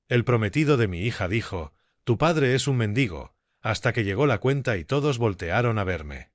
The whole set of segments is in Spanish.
El prometido de mi hija dijo: «Tu padre es un mendigo», hasta que llegó la cuenta y todos voltearon a verme.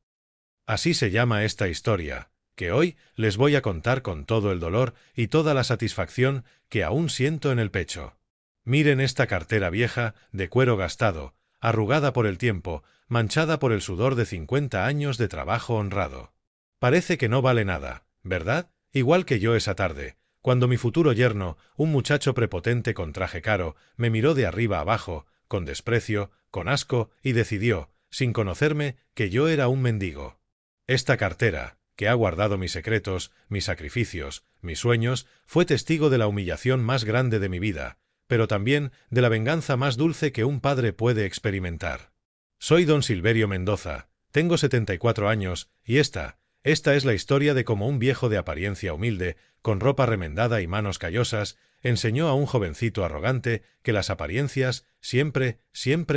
Así se llama esta historia, que hoy les voy a contar con todo el dolor y toda la satisfacción que aún siento en el pecho. Miren esta cartera vieja, de cuero gastado, arrugada por el tiempo, manchada por el sudor de 50 años de trabajo honrado. Parece que no vale nada, ¿verdad? Igual que yo esa tarde, cuando mi futuro yerno, un muchacho prepotente con traje caro, me miró de arriba abajo, con desprecio, con asco, y decidió, sin conocerme, que yo era un mendigo. Esta cartera, que ha guardado mis secretos, mis sacrificios, mis sueños, fue testigo de la humillación más grande de mi vida, pero también de la venganza más dulce que un padre puede experimentar. Soy don Silverio Mendoza, tengo 74 años, y esta es la historia de cómo un viejo de apariencia humilde, con ropa remendada y manos callosas, enseñó a un jovencito arrogante que las apariencias siempre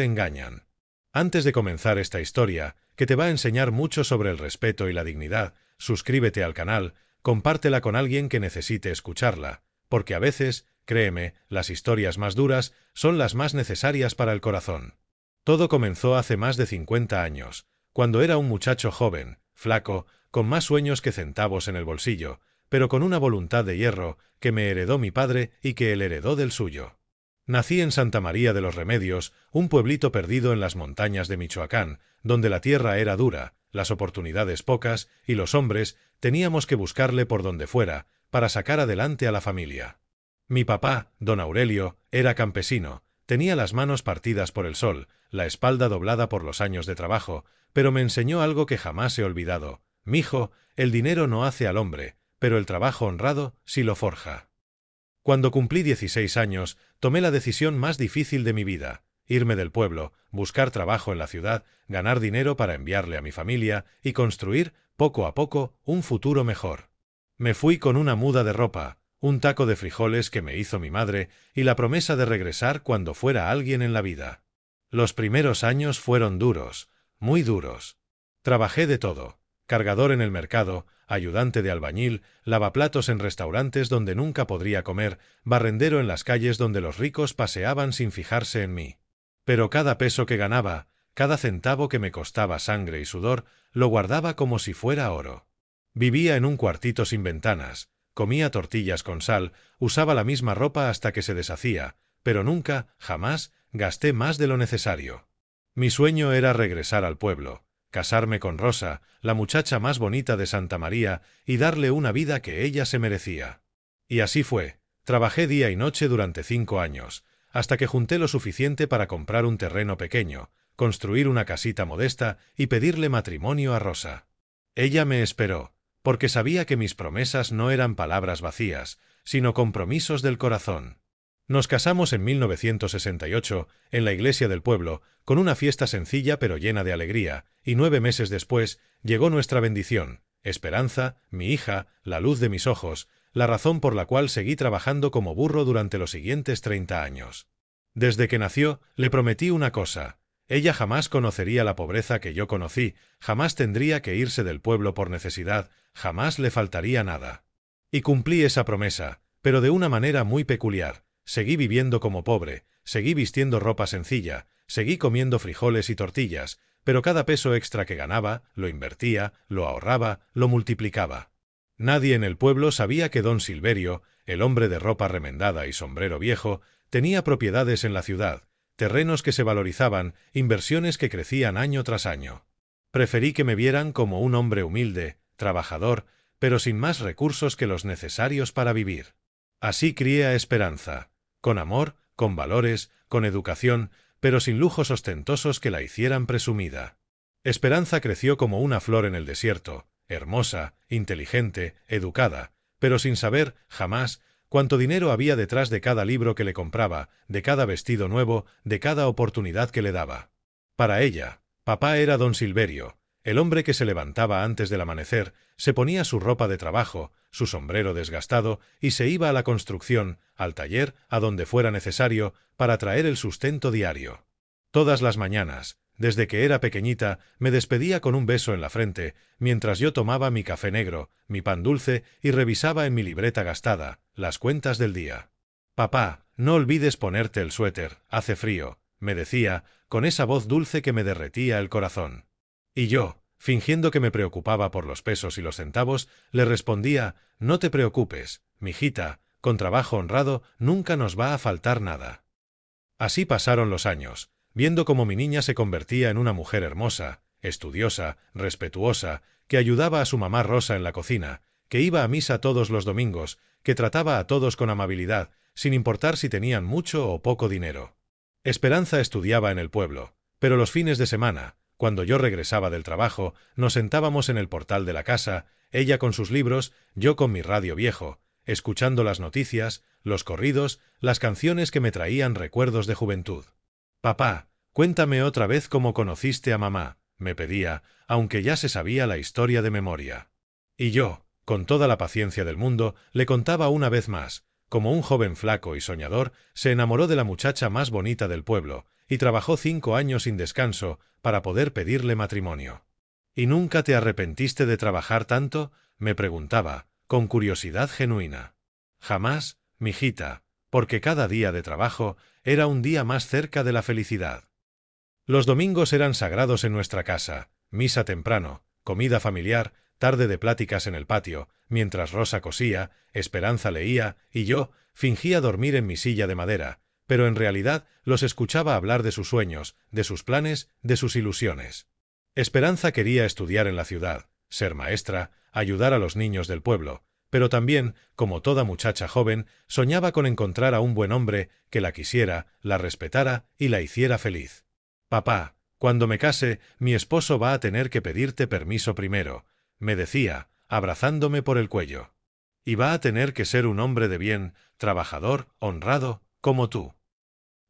engañan. Antes de comenzar esta historia, que te va a enseñar mucho sobre el respeto y la dignidad, suscríbete al canal, compártela con alguien que necesite escucharla, porque a veces, créeme, las historias más duras son las más necesarias para el corazón. Todo comenzó hace más de 50 años, cuando era un muchacho joven, flaco, con más sueños que centavos en el bolsillo, pero con una voluntad de hierro que me heredó mi padre y que él heredó del suyo. Nací en Santa María de los Remedios, un pueblito perdido en las montañas de Michoacán, donde la tierra era dura, las oportunidades pocas y los hombres teníamos que buscarle por donde fuera para sacar adelante a la familia. Mi papá, don Aurelio, era campesino, tenía las manos partidas por el sol, la espalda doblada por los años de trabajo, pero me enseñó algo que jamás he olvidado: mijo, el dinero no hace al hombre, pero el trabajo honrado sí lo forja. Cuando cumplí 16 años, tomé la decisión más difícil de mi vida: irme del pueblo, buscar trabajo en la ciudad, ganar dinero para enviarle a mi familia y construir, poco a poco, un futuro mejor. Me fui con una muda de ropa, un taco de frijoles que me hizo mi madre y la promesa de regresar cuando fuera alguien en la vida. Los primeros años fueron duros, muy duros. Trabajé de todo: cargador en el mercado, ayudante de albañil, lavaplatos en restaurantes donde nunca podría comer, barrendero en las calles donde los ricos paseaban sin fijarse en mí. Pero cada peso que ganaba, cada centavo que me costaba sangre y sudor, lo guardaba como si fuera oro. Vivía en un cuartito sin ventanas, comía tortillas con sal, usaba la misma ropa hasta que se deshacía, pero nunca, jamás, gasté más de lo necesario. Mi sueño era regresar al pueblo, casarme con Rosa, la muchacha más bonita de Santa María, y darle una vida que ella se merecía. Y así fue. Trabajé día y noche durante 5 años, hasta que junté lo suficiente para comprar un terreno pequeño, construir una casita modesta y pedirle matrimonio a Rosa. Ella me esperó, porque sabía que mis promesas no eran palabras vacías, sino compromisos del corazón. Nos casamos en 1968, en la iglesia del pueblo, con una fiesta sencilla pero llena de alegría, y 9 meses después llegó nuestra bendición, Esperanza, mi hija, la luz de mis ojos, la razón por la cual seguí trabajando como burro durante los siguientes 30 años. Desde que nació, le prometí una cosa: ella jamás conocería la pobreza que yo conocí, jamás tendría que irse del pueblo por necesidad, jamás le faltaría nada. Y cumplí esa promesa, pero de una manera muy peculiar. Seguí viviendo como pobre, seguí vistiendo ropa sencilla, seguí comiendo frijoles y tortillas, pero cada peso extra que ganaba, lo invertía, lo ahorraba, lo multiplicaba. Nadie en el pueblo sabía que don Silverio, el hombre de ropa remendada y sombrero viejo, tenía propiedades en la ciudad, terrenos que se valorizaban, inversiones que crecían año tras año. Preferí que me vieran como un hombre humilde, trabajador, pero sin más recursos que los necesarios para vivir. Así crié a Esperanza, con amor, con valores, con educación, pero sin lujos ostentosos que la hicieran presumida. Esperanza creció como una flor en el desierto, hermosa, inteligente, educada, pero sin saber, jamás, cuánto dinero había detrás de cada libro que le compraba, de cada vestido nuevo, de cada oportunidad que le daba. Para ella, papá era don Silverio, el hombre que se levantaba antes del amanecer, se ponía su ropa de trabajo, su sombrero desgastado, y se iba a la construcción, al taller, a donde fuera necesario, para traer el sustento diario. Todas las mañanas, desde que era pequeñita, me despedía con un beso en la frente, mientras yo tomaba mi café negro, mi pan dulce y revisaba en mi libreta gastada las cuentas del día. «Papá», no olvides ponerte el suéter, hace frío, me decía, con esa voz dulce que me derretía el corazón. Y yo, fingiendo que me preocupaba por los pesos y los centavos, le respondía, no te preocupes, mijita, con trabajo honrado nunca nos va a faltar nada. Así pasaron los años, viendo cómo mi niña se convertía en una mujer hermosa, estudiosa, respetuosa, que ayudaba a su mamá Rosa en la cocina, que iba a misa todos los domingos, que trataba a todos con amabilidad, sin importar si tenían mucho o poco dinero. Esperanza estudiaba en el pueblo, pero los fines de semana, cuando yo regresaba del trabajo, nos sentábamos en el portal de la casa, ella con sus libros, yo con mi radio viejo, escuchando las noticias, los corridos, las canciones que me traían recuerdos de juventud. Papá, cuéntame otra vez cómo conociste a mamá, me pedía, aunque ya se sabía la historia de memoria. Y yo, con toda la paciencia del mundo, le contaba una vez más, como un joven flaco y soñador, se enamoró de la muchacha más bonita del pueblo, y trabajó 5 años sin descanso para poder pedirle matrimonio. ¿Y nunca te arrepentiste de trabajar tanto?, me preguntaba, con curiosidad genuina. Jamás, mijita, porque cada día de trabajo era un día más cerca de la felicidad. Los domingos eran sagrados en nuestra casa, misa temprano, comida familiar, tarde de pláticas en el patio, mientras Rosa cosía, Esperanza leía, y yo fingía dormir en mi silla de madera, pero en realidad los escuchaba hablar de sus sueños, de sus planes, de sus ilusiones. Esperanza quería estudiar en la ciudad, ser maestra, ayudar a los niños del pueblo, pero también, como toda muchacha joven, soñaba con encontrar a un buen hombre que la quisiera, la respetara y la hiciera feliz. Papá, cuando me case, mi esposo va a tener que pedirte permiso primero, me decía, abrazándome por el cuello. Y va a tener que ser un hombre de bien, trabajador, honrado, como tú.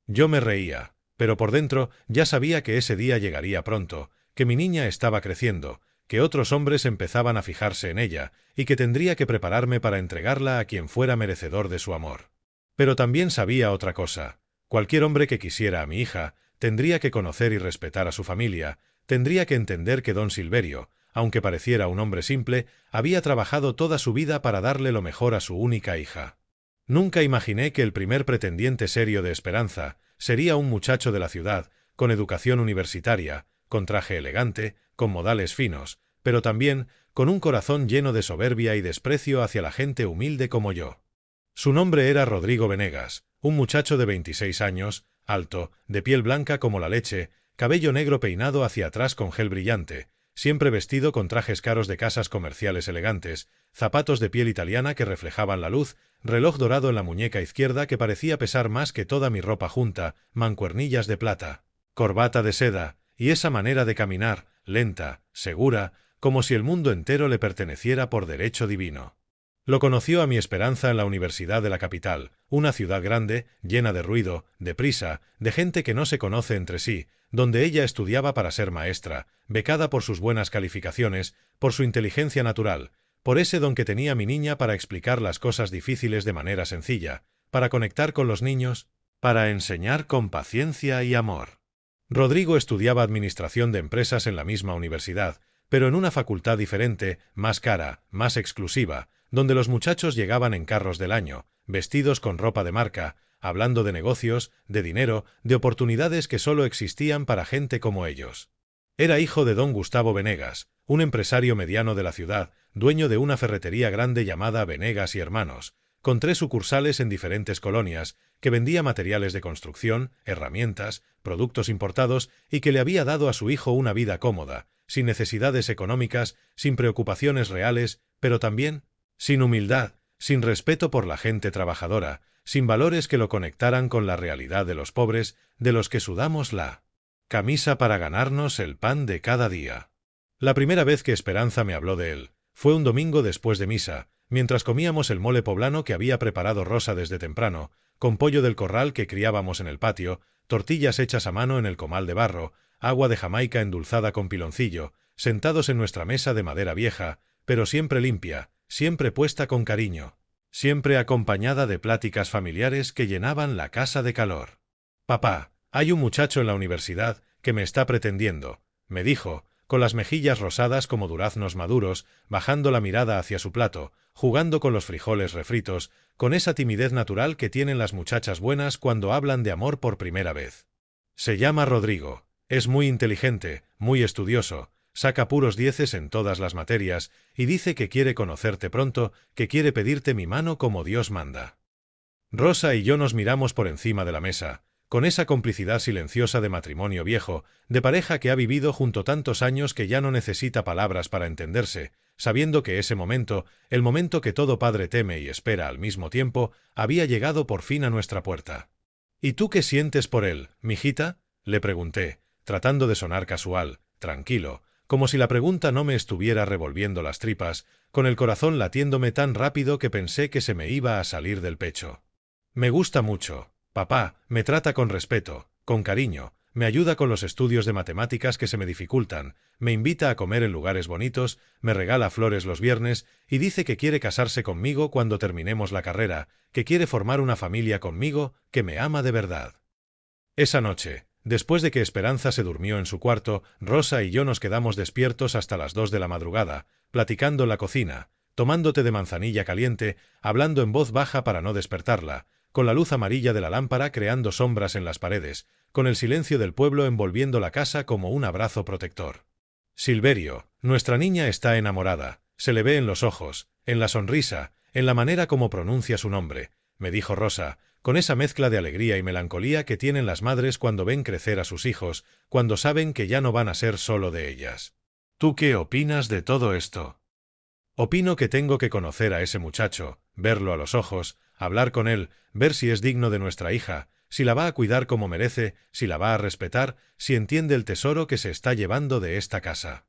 Yo me reía, pero por dentro ya sabía que ese día llegaría pronto, que mi niña estaba creciendo, que otros hombres empezaban a fijarse en ella, y que tendría que prepararme para entregarla a quien fuera merecedor de su amor. Pero también sabía otra cosa. Cualquier hombre que quisiera a mi hija, tendría que conocer y respetar a su familia, tendría que entender que don Silverio, aunque pareciera un hombre simple, había trabajado toda su vida para darle lo mejor a su única hija. Nunca imaginé que el primer pretendiente serio de Esperanza sería un muchacho de la ciudad, con educación universitaria, con traje elegante, con modales finos, pero también con un corazón lleno de soberbia y desprecio hacia la gente humilde como yo. Su nombre era Rodrigo Venegas, un muchacho de 26 años, alto, de piel blanca como la leche, cabello negro peinado hacia atrás con gel brillante, siempre vestido con trajes caros de casas comerciales elegantes, zapatos de piel italiana que reflejaban la luz, reloj dorado en la muñeca izquierda que parecía pesar más que toda mi ropa junta, mancuernillas de plata, corbata de seda, y esa manera de caminar, lenta, segura, como si el mundo entero le perteneciera por derecho divino. Lo conoció a mi Esperanza en la Universidad de la capital, una ciudad grande, llena de ruido, de prisa, de gente que no se conoce entre sí, donde ella estudiaba para ser maestra, becada por sus buenas calificaciones, por su inteligencia natural, por ese don que tenía mi niña para explicar las cosas difíciles de manera sencilla, para conectar con los niños, para enseñar con paciencia y amor. Rodrigo estudiaba administración de empresas en la misma universidad, pero en una facultad diferente, más cara, más exclusiva, donde los muchachos llegaban en carros del año, vestidos con ropa de marca, hablando de negocios, de dinero, de oportunidades que solo existían para gente como ellos. Era hijo de don Gustavo Venegas, un empresario mediano de la ciudad, dueño de una ferretería grande llamada Venegas y Hermanos, con 3 sucursales en diferentes colonias, que vendía materiales de construcción, herramientas, productos importados y que le había dado a su hijo una vida cómoda, sin necesidades económicas, sin preocupaciones reales, pero también sin humildad, sin respeto por la gente trabajadora, sin valores que lo conectaran con la realidad de los pobres, de los que sudamos la camisa para ganarnos el pan de cada día. La primera vez que Esperanza me habló de él fue un domingo después de misa, mientras comíamos el mole poblano que había preparado Rosa desde temprano, con pollo del corral que criábamos en el patio, tortillas hechas a mano en el comal de barro, agua de Jamaica endulzada con piloncillo, sentados en nuestra mesa de madera vieja, pero siempre limpia, siempre puesta con cariño, siempre acompañada de pláticas familiares que llenaban la casa de calor. «Papá, hay un muchacho en la universidad que me está pretendiendo», me dijo, con las mejillas rosadas como duraznos maduros, bajando la mirada hacia su plato, jugando con los frijoles refritos, con esa timidez natural que tienen las muchachas buenas cuando hablan de amor por primera vez. Se llama Rodrigo, es muy inteligente, muy estudioso, saca puros dieces en todas las materias, y dice que quiere conocerte pronto, que quiere pedirte mi mano como Dios manda. Rosa y yo nos miramos por encima de la mesa, con esa complicidad silenciosa de matrimonio viejo, de pareja que ha vivido junto tantos años que ya no necesita palabras para entenderse, sabiendo que ese momento, el momento que todo padre teme y espera al mismo tiempo, había llegado por fin a nuestra puerta. ¿Y tú qué sientes por él, mijita?, le pregunté, tratando de sonar casual, tranquilo, como si la pregunta no me estuviera revolviendo las tripas, con el corazón latiéndome tan rápido que pensé que se me iba a salir del pecho. Me gusta mucho. Papá, me trata con respeto, con cariño, me ayuda con los estudios de matemáticas que se me dificultan, me invita a comer en lugares bonitos, me regala flores los viernes y dice que quiere casarse conmigo cuando terminemos la carrera, que quiere formar una familia conmigo, que me ama de verdad. Esa noche, después de que Esperanza se durmió en su cuarto, Rosa y yo nos quedamos despiertos hasta las 2 de la madrugada, platicando en la cocina, tomando té de manzanilla caliente, hablando en voz baja para no despertarla, con la luz amarilla de la lámpara creando sombras en las paredes, con el silencio del pueblo envolviendo la casa como un abrazo protector. Silverio, nuestra niña está enamorada, se le ve en los ojos, en la sonrisa, en la manera como pronuncia su nombre, me dijo Rosa, con esa mezcla de alegría y melancolía que tienen las madres cuando ven crecer a sus hijos, cuando saben que ya no van a ser solo de ellas. ¿Tú qué opinas de todo esto? Opino que tengo que conocer a ese muchacho, verlo a los ojos, hablar con él, ver si es digno de nuestra hija, si la va a cuidar como merece, si la va a respetar, si entiende el tesoro que se está llevando de esta casa.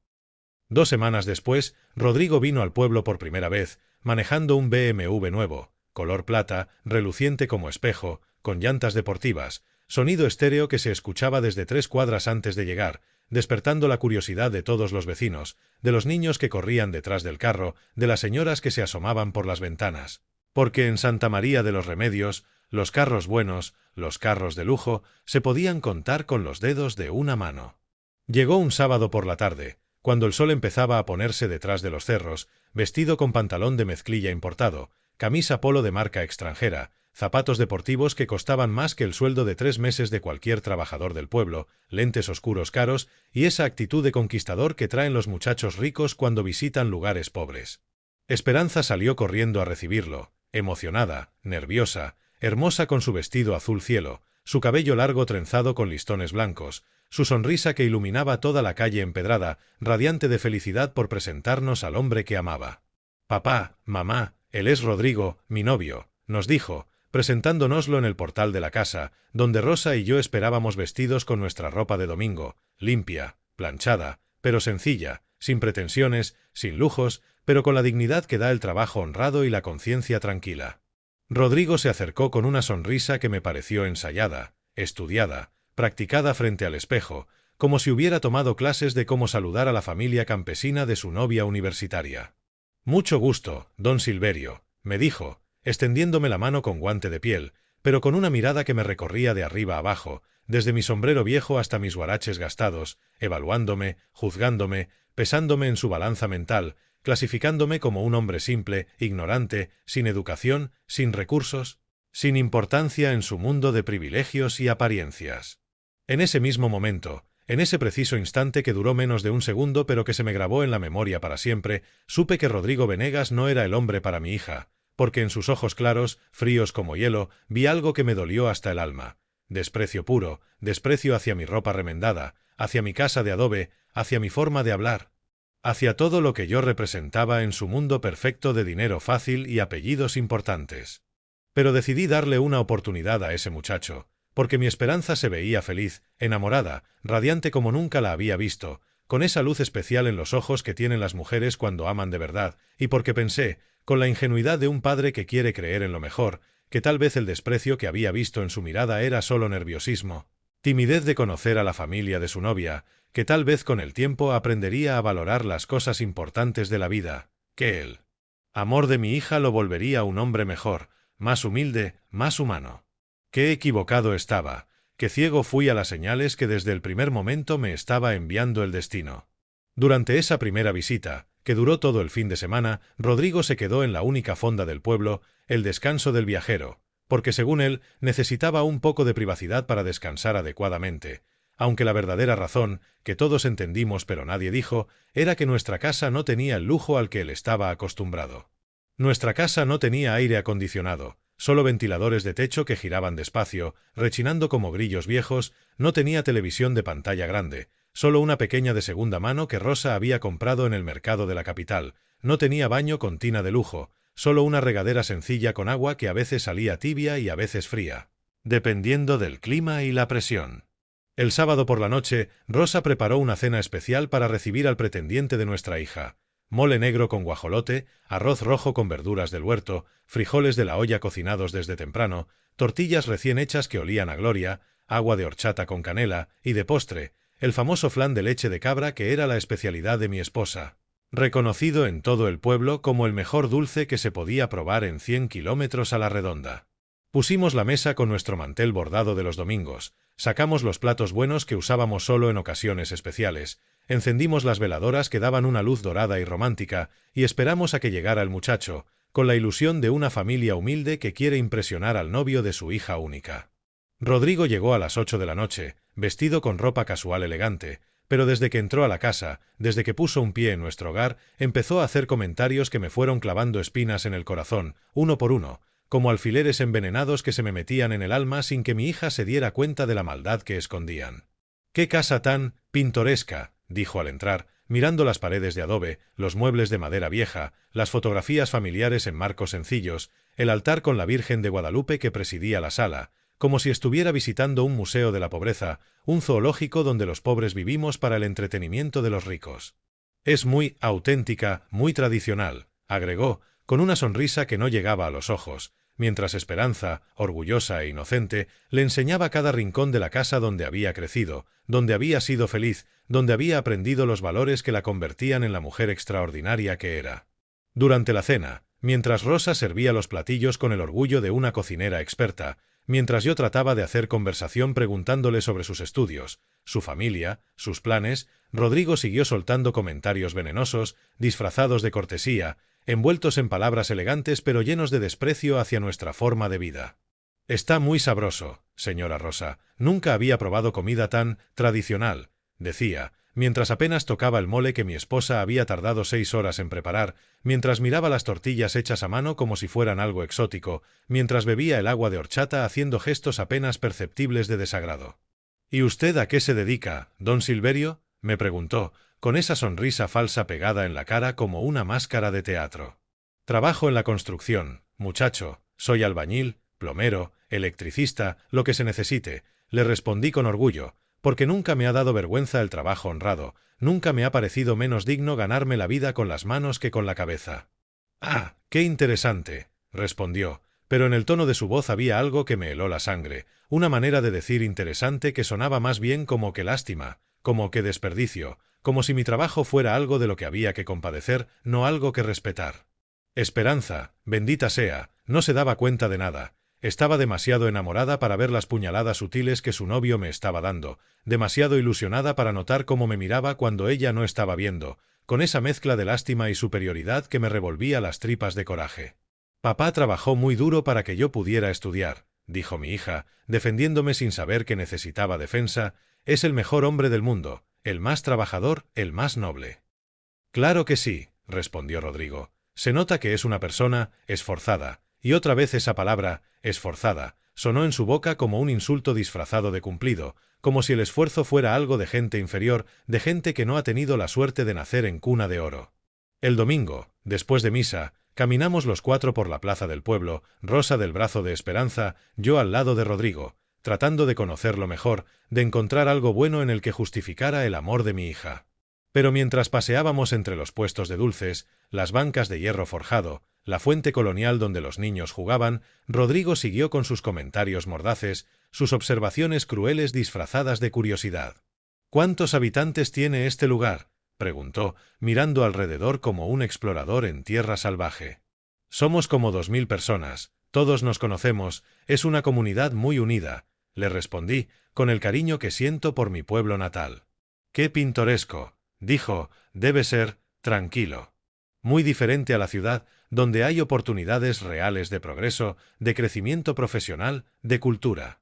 2 semanas después, Rodrigo vino al pueblo por primera vez, manejando un BMW nuevo, color plata, reluciente como espejo, con llantas deportivas, sonido estéreo que se escuchaba desde 3 cuadras antes de llegar, despertando la curiosidad de todos los vecinos, de los niños que corrían detrás del carro, de las señoras que se asomaban por las ventanas. Porque en Santa María de los Remedios, los carros buenos, los carros de lujo, se podían contar con los dedos de una mano. Llegó un sábado por la tarde, cuando el sol empezaba a ponerse detrás de los cerros, vestido con pantalón de mezclilla importado, camisa polo de marca extranjera, zapatos deportivos que costaban más que el sueldo de 3 meses de cualquier trabajador del pueblo, lentes oscuros caros y esa actitud de conquistador que traen los muchachos ricos cuando visitan lugares pobres. Esperanza salió corriendo a recibirlo, emocionada, nerviosa, hermosa con su vestido azul cielo, su cabello largo trenzado con listones blancos, su sonrisa que iluminaba toda la calle empedrada, radiante de felicidad por presentarnos al hombre que amaba. «Papá, mamá, él es Rodrigo, mi novio», nos dijo, presentándonoslo en el portal de la casa, donde Rosa y yo esperábamos vestidos con nuestra ropa de domingo, limpia, planchada, pero sencilla, sin pretensiones, sin lujos, pero con la dignidad que da el trabajo honrado y la conciencia tranquila. Rodrigo se acercó con una sonrisa que me pareció ensayada, estudiada, practicada frente al espejo, como si hubiera tomado clases de cómo saludar a la familia campesina de su novia universitaria. «Mucho gusto, don Silverio», me dijo, extendiéndome la mano con guante de piel, pero con una mirada que me recorría de arriba abajo, desde mi sombrero viejo hasta mis huaraches gastados, evaluándome, juzgándome, pesándome en su balanza mental, clasificándome como un hombre simple, ignorante, sin educación, sin recursos, sin importancia en su mundo de privilegios y apariencias. En ese mismo momento, en ese preciso instante que duró menos de un segundo pero que se me grabó en la memoria para siempre, supe que Rodrigo Venegas no era el hombre para mi hija, porque en sus ojos claros, fríos como hielo, vi algo que me dolió hasta el alma. Desprecio puro, desprecio hacia mi ropa remendada, hacia mi casa de adobe, hacia mi forma de hablar, hacia todo lo que yo representaba en su mundo perfecto de dinero fácil y apellidos importantes. Pero decidí darle una oportunidad a ese muchacho, porque mi Esperanza se veía feliz, enamorada, radiante como nunca la había visto, con esa luz especial en los ojos que tienen las mujeres cuando aman de verdad, y porque pensé, con la ingenuidad de un padre que quiere creer en lo mejor, que tal vez el desprecio que había visto en su mirada era solo nerviosismo, timidez de conocer a la familia de su novia, que tal vez con el tiempo aprendería a valorar las cosas importantes de la vida, que el amor de mi hija lo volvería un hombre mejor, más humilde, más humano. Qué equivocado estaba, qué ciego fui a las señales que desde el primer momento me estaba enviando el destino. Durante esa primera visita, que duró todo el fin de semana, Rodrigo se quedó en la única fonda del pueblo, el descanso del viajero, porque según él necesitaba un poco de privacidad para descansar adecuadamente, aunque la verdadera razón, que todos entendimos pero nadie dijo, era que nuestra casa no tenía el lujo al que él estaba acostumbrado. Nuestra casa no tenía aire acondicionado, solo ventiladores de techo que giraban despacio, rechinando como grillos viejos, no tenía televisión de pantalla grande, solo una pequeña de segunda mano que Rosa había comprado en el mercado de la capital, no tenía baño con tina de lujo, solo una regadera sencilla con agua que a veces salía tibia y a veces fría, dependiendo del clima y la presión. El sábado por la noche, Rosa preparó una cena especial para recibir al pretendiente de nuestra hija. Mole negro con guajolote, arroz rojo con verduras del huerto, frijoles de la olla cocinados desde temprano, tortillas recién hechas que olían a gloria, agua de horchata con canela, y de postre, el famoso flan de leche de cabra que era la especialidad de mi esposa, reconocido en todo el pueblo como el mejor dulce que se podía probar en 100 kilómetros a la redonda. Pusimos la mesa con nuestro mantel bordado de los domingos, sacamos los platos buenos que usábamos solo en ocasiones especiales, encendimos las veladoras que daban una luz dorada y romántica, y esperamos a que llegara el muchacho, con la ilusión de una familia humilde que quiere impresionar al novio de su hija única. Rodrigo llegó a las 8 de la noche, vestido con ropa casual elegante, pero desde que entró a la casa, desde que puso un pie en nuestro hogar, empezó a hacer comentarios que me fueron clavando espinas en el corazón, uno por uno, como alfileres envenenados que se me metían en el alma sin que mi hija se diera cuenta de la maldad que escondían. «¡Qué casa tan pintoresca!», dijo al entrar, mirando las paredes de adobe, los muebles de madera vieja, las fotografías familiares en marcos sencillos, el altar con la Virgen de Guadalupe que presidía la sala, como si estuviera visitando un museo de la pobreza, un zoológico donde los pobres vivimos para el entretenimiento de los ricos. «Es muy auténtica, muy tradicional», agregó, con una sonrisa que no llegaba a los ojos, mientras Esperanza, orgullosa e inocente, le enseñaba cada rincón de la casa donde había crecido, donde había sido feliz, donde había aprendido los valores que la convertían en la mujer extraordinaria que era. Durante la cena, mientras Rosa servía los platillos con el orgullo de una cocinera experta, mientras yo trataba de hacer conversación preguntándole sobre sus estudios, su familia, sus planes, Rodrigo siguió soltando comentarios venenosos, disfrazados de cortesía, envueltos en palabras elegantes pero llenos de desprecio hacia nuestra forma de vida. «Está muy sabroso, señora Rosa. Nunca había probado comida tan tradicional», decía, mientras apenas tocaba el mole que mi esposa había tardado 6 horas en preparar, mientras miraba las tortillas hechas a mano como si fueran algo exótico, mientras bebía el agua de horchata haciendo gestos apenas perceptibles de desagrado. «¿Y usted a qué se dedica, don Silverio?», me preguntó, con esa sonrisa falsa pegada en la cara como una máscara de teatro. «Trabajo en la construcción, muchacho. Soy albañil, plomero, electricista, lo que se necesite», le respondí con orgullo, porque nunca me ha dado vergüenza el trabajo honrado, nunca me ha parecido menos digno ganarme la vida con las manos que con la cabeza. «Ah, qué interesante», respondió, pero en el tono de su voz había algo que me heló la sangre, una manera de decir interesante que sonaba más bien como que lástima, como que desperdicio, como si mi trabajo fuera algo de lo que había que compadecer, no algo que respetar. Esperanza, bendita sea, no se daba cuenta de nada. Estaba demasiado enamorada para ver las puñaladas sutiles que su novio me estaba dando, demasiado ilusionada para notar cómo me miraba cuando ella no estaba viendo, con esa mezcla de lástima y superioridad que me revolvía las tripas de coraje. «Papá trabajó muy duro para que yo pudiera estudiar», dijo mi hija, defendiéndome sin saber que necesitaba defensa. «Es el mejor hombre del mundo, el más trabajador, el más noble». «Claro que sí», respondió Rodrigo. «Se nota que es una persona esforzada». Y otra vez esa palabra, esforzada, sonó en su boca como un insulto disfrazado de cumplido, como si el esfuerzo fuera algo de gente inferior, de gente que no ha tenido la suerte de nacer en cuna de oro. El domingo, después de misa, caminamos los 4 por la plaza del pueblo, Rosa del brazo de Esperanza, yo al lado de Rodrigo, tratando de conocerlo mejor, de encontrar algo bueno en el que justificara el amor de mi hija. Pero mientras paseábamos entre los puestos de dulces, las bancas de hierro forjado, la fuente colonial donde los niños jugaban, Rodrigo siguió con sus comentarios mordaces, sus observaciones crueles disfrazadas de curiosidad. «¿Cuántos habitantes tiene este lugar?», preguntó, mirando alrededor como un explorador en tierra salvaje. «Somos como 2000 personas, todos nos conocemos, es una comunidad muy unida», le respondí, con el cariño que siento por mi pueblo natal. «¡Qué pintoresco!», Dijo, debe ser, tranquilo. Muy diferente a la ciudad, donde hay oportunidades reales de progreso, de crecimiento profesional, de cultura.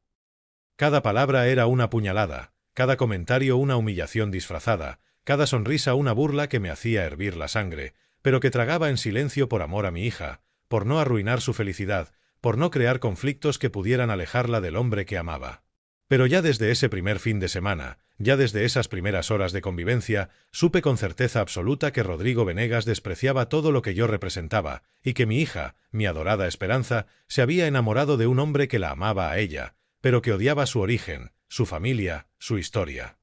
Cada palabra era una puñalada, cada comentario una humillación disfrazada, cada sonrisa una burla que me hacía hervir la sangre, pero que tragaba en silencio por amor a mi hija, por no arruinar su felicidad, por no crear conflictos que pudieran alejarla del hombre que amaba. Pero ya desde ese primer fin de semana, ya desde esas primeras horas de convivencia, supe con certeza absoluta que Rodrigo Venegas despreciaba todo lo que yo representaba, y que mi hija, mi adorada Esperanza, se había enamorado de un hombre que la amaba a ella, pero que odiaba su origen, su familia, su historia.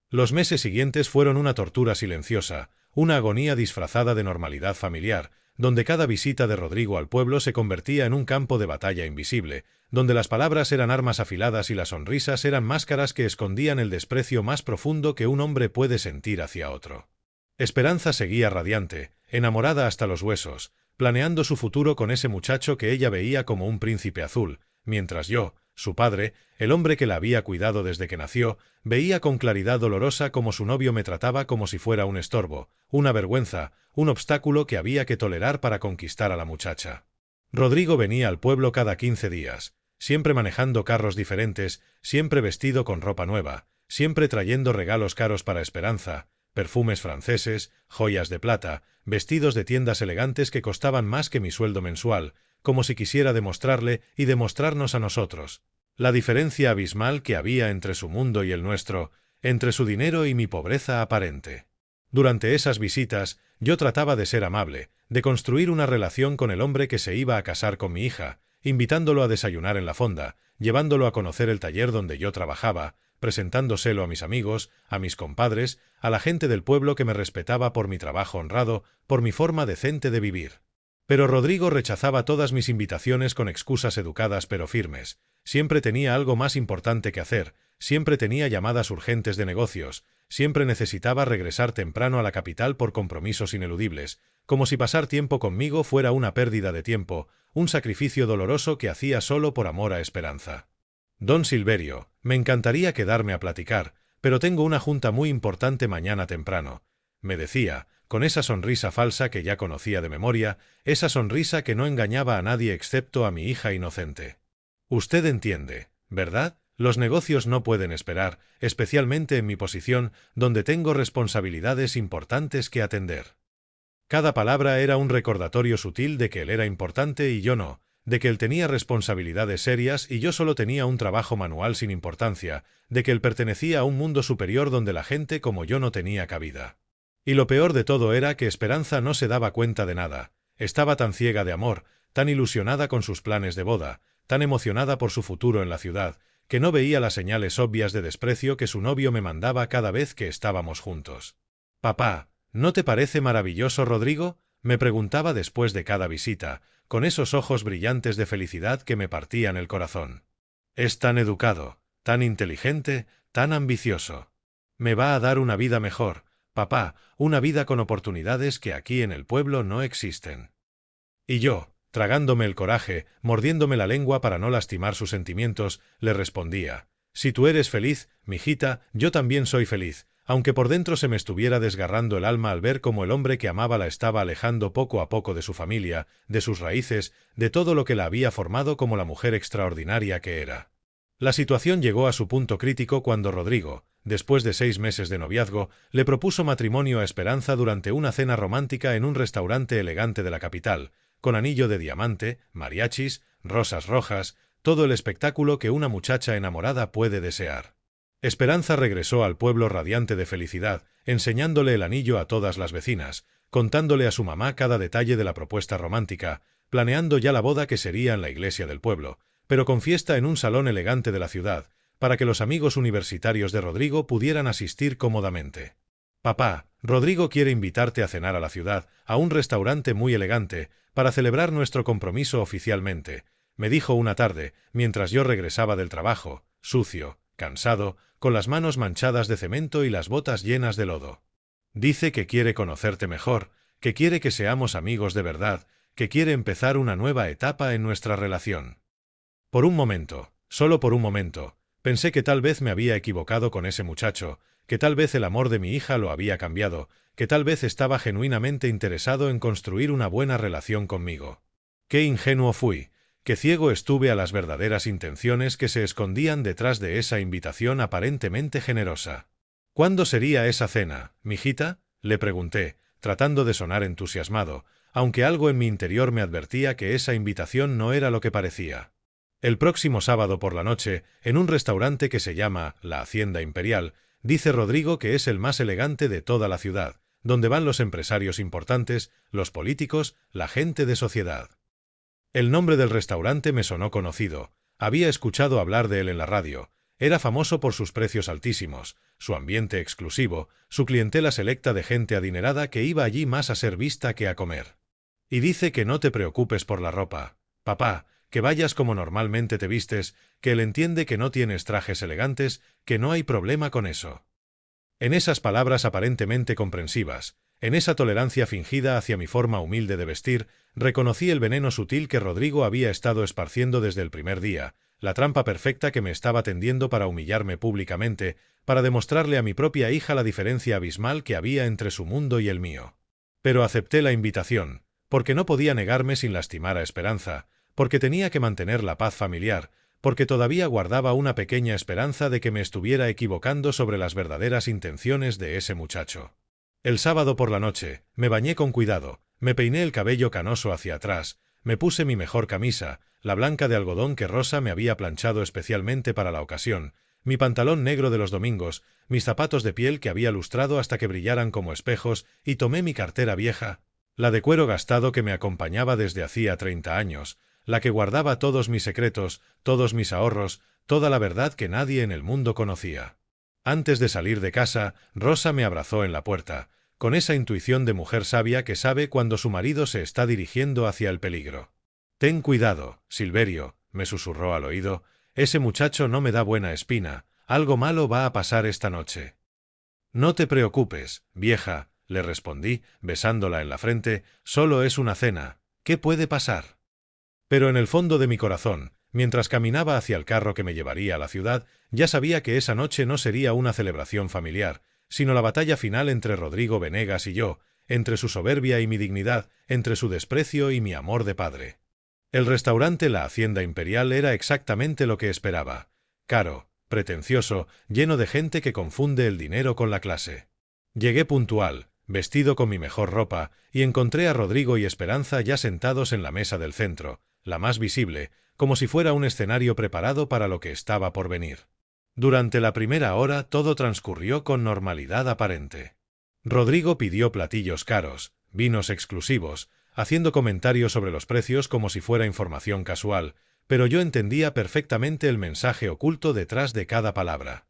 Los meses siguientes fueron una tortura silenciosa, una agonía disfrazada de normalidad familiar, donde cada visita de Rodrigo al pueblo se convertía en un campo de batalla invisible, donde las palabras eran armas afiladas y las sonrisas eran máscaras que escondían el desprecio más profundo que un hombre puede sentir hacia otro. Esperanza seguía radiante, enamorada hasta los huesos, planeando su futuro con ese muchacho que ella veía como un príncipe azul, mientras yo, su padre, el hombre que la había cuidado desde que nació, veía con claridad dolorosa cómo su novio me trataba como si fuera un estorbo, una vergüenza, un obstáculo que había que tolerar para conquistar a la muchacha. Rodrigo venía al pueblo cada 15 días, siempre manejando carros diferentes, siempre vestido con ropa nueva, siempre trayendo regalos caros para Esperanza, perfumes franceses, joyas de plata, vestidos de tiendas elegantes que costaban más que mi sueldo mensual, como si quisiera demostrarle y demostrarnos a nosotros la diferencia abismal que había entre su mundo y el nuestro, entre su dinero y mi pobreza aparente. Durante esas visitas, yo trataba de ser amable, de construir una relación con el hombre que se iba a casar con mi hija, invitándolo a desayunar en la fonda, llevándolo a conocer el taller donde yo trabajaba, presentándoselo a mis amigos, a mis compadres, a la gente del pueblo que me respetaba por mi trabajo honrado, por mi forma decente de vivir. Pero Rodrigo rechazaba todas mis invitaciones con excusas educadas pero firmes. Siempre tenía algo más importante que hacer, siempre tenía llamadas urgentes de negocios, siempre necesitaba regresar temprano a la capital por compromisos ineludibles, como si pasar tiempo conmigo fuera una pérdida de tiempo, un sacrificio doloroso que hacía solo por amor a Esperanza. Don Silverio, me encantaría quedarme a platicar, pero tengo una junta muy importante mañana temprano, me decía, con esa sonrisa falsa que ya conocía de memoria, esa sonrisa que no engañaba a nadie excepto a mi hija inocente. Usted entiende, ¿verdad? Los negocios no pueden esperar, especialmente en mi posición, donde tengo responsabilidades importantes que atender. Cada palabra era un recordatorio sutil de que él era importante y yo no, de que él tenía responsabilidades serias y yo solo tenía un trabajo manual sin importancia, de que él pertenecía a un mundo superior donde la gente como yo no tenía cabida. Y lo peor de todo era que Esperanza no se daba cuenta de nada, estaba tan ciega de amor, tan ilusionada con sus planes de boda, tan emocionada por su futuro en la ciudad, que no veía las señales obvias de desprecio que su novio me mandaba cada vez que estábamos juntos. «Papá, ¿no te parece maravilloso Rodrigo?», me preguntaba después de cada visita, con esos ojos brillantes de felicidad que me partían el corazón. «Es tan educado, tan inteligente, tan ambicioso. Me va a dar una vida mejor, papá, una vida con oportunidades que aquí en el pueblo no existen». Y yo, tragándome el coraje, mordiéndome la lengua para no lastimar sus sentimientos, le respondía: «Si tú eres feliz, mijita, yo también soy feliz», aunque por dentro se me estuviera desgarrando el alma al ver cómo el hombre que amaba la estaba alejando poco a poco de su familia, de sus raíces, de todo lo que la había formado como la mujer extraordinaria que era. La situación llegó a su punto crítico cuando Rodrigo, después de 6 meses de noviazgo, le propuso matrimonio a Esperanza durante una cena romántica en un restaurante elegante de la capital, con anillo de diamante, mariachis, rosas rojas, todo el espectáculo que una muchacha enamorada puede desear. Esperanza regresó al pueblo radiante de felicidad, enseñándole el anillo a todas las vecinas, contándole a su mamá cada detalle de la propuesta romántica, planeando ya la boda que sería en la iglesia del pueblo, pero con fiesta en un salón elegante de la ciudad, para que los amigos universitarios de Rodrigo pudieran asistir cómodamente. «Papá, Rodrigo quiere invitarte a cenar a la ciudad, a un restaurante muy elegante, para celebrar nuestro compromiso oficialmente», me dijo una tarde, mientras yo regresaba del trabajo, sucio, cansado, con las manos manchadas de cemento y las botas llenas de lodo. «Dice que quiere conocerte mejor, que quiere que seamos amigos de verdad, que quiere empezar una nueva etapa en nuestra relación». Por un momento, solo por un momento, Pensé que tal vez me había equivocado con ese muchacho, que tal vez el amor de mi hija lo había cambiado, que tal vez estaba genuinamente interesado en construir una buena relación conmigo. Qué ingenuo fui, qué ciego estuve a las verdaderas intenciones que se escondían detrás de esa invitación aparentemente generosa. ¿Cuándo sería esa cena, mijita?, le pregunté, tratando de sonar entusiasmado, aunque algo en mi interior me advertía que esa invitación no era lo que parecía. El próximo sábado por la noche, en un restaurante que se llama La Hacienda Imperial, dice Rodrigo que es el más elegante de toda la ciudad, donde van los empresarios importantes, los políticos, la gente de sociedad. El nombre del restaurante me sonó conocido, había escuchado hablar de él en la radio, era famoso por sus precios altísimos, su ambiente exclusivo, su clientela selecta de gente adinerada que iba allí más a ser vista que a comer. Y dice que no te preocupes por la ropa, papá, que vayas como normalmente te vistes, que él entiende que no tienes trajes elegantes, que no hay problema con eso. En esas palabras aparentemente comprensivas, en esa tolerancia fingida hacia mi forma humilde de vestir, reconocí el veneno sutil que Rodrigo había estado esparciendo desde el primer día, la trampa perfecta que me estaba tendiendo para humillarme públicamente, para demostrarle a mi propia hija la diferencia abismal que había entre su mundo y el mío. Pero acepté la invitación, porque no podía negarme sin lastimar a Esperanza, porque tenía que mantener la paz familiar, porque todavía guardaba una pequeña esperanza de que me estuviera equivocando sobre las verdaderas intenciones de ese muchacho. El sábado por la noche, me bañé con cuidado, me peiné el cabello canoso hacia atrás, me puse mi mejor camisa, la blanca de algodón que Rosa me había planchado especialmente para la ocasión, mi pantalón negro de los domingos, mis zapatos de piel que había lustrado hasta que brillaran como espejos, y tomé mi cartera vieja, la de cuero gastado que me acompañaba desde hacía 30 años, la que guardaba todos mis secretos, todos mis ahorros, toda la verdad que nadie en el mundo conocía. Antes de salir de casa, Rosa me abrazó en la puerta, con esa intuición de mujer sabia que sabe cuando su marido se está dirigiendo hacia el peligro. «Ten cuidado, Silverio», me susurró al oído, «ese muchacho no me da buena espina, algo malo va a pasar esta noche». «No te preocupes, vieja», le respondí, besándola en la frente, «solo es una cena, ¿qué puede pasar?». Pero en el fondo de mi corazón, mientras caminaba hacia el carro que me llevaría a la ciudad, ya sabía que esa noche no sería una celebración familiar, sino la batalla final entre Rodrigo Venegas y yo, entre su soberbia y mi dignidad, entre su desprecio y mi amor de padre. El restaurante La Hacienda Imperial era exactamente lo que esperaba: caro, pretencioso, lleno de gente que confunde el dinero con la clase. Llegué puntual, vestido con mi mejor ropa, y encontré a Rodrigo y Esperanza ya sentados en la mesa del centro, la más visible, como si fuera un escenario preparado para lo que estaba por venir. Durante la primera hora todo transcurrió con normalidad aparente. Rodrigo pidió platillos caros, vinos exclusivos, haciendo comentarios sobre los precios como si fuera información casual, pero yo entendía perfectamente el mensaje oculto detrás de cada palabra.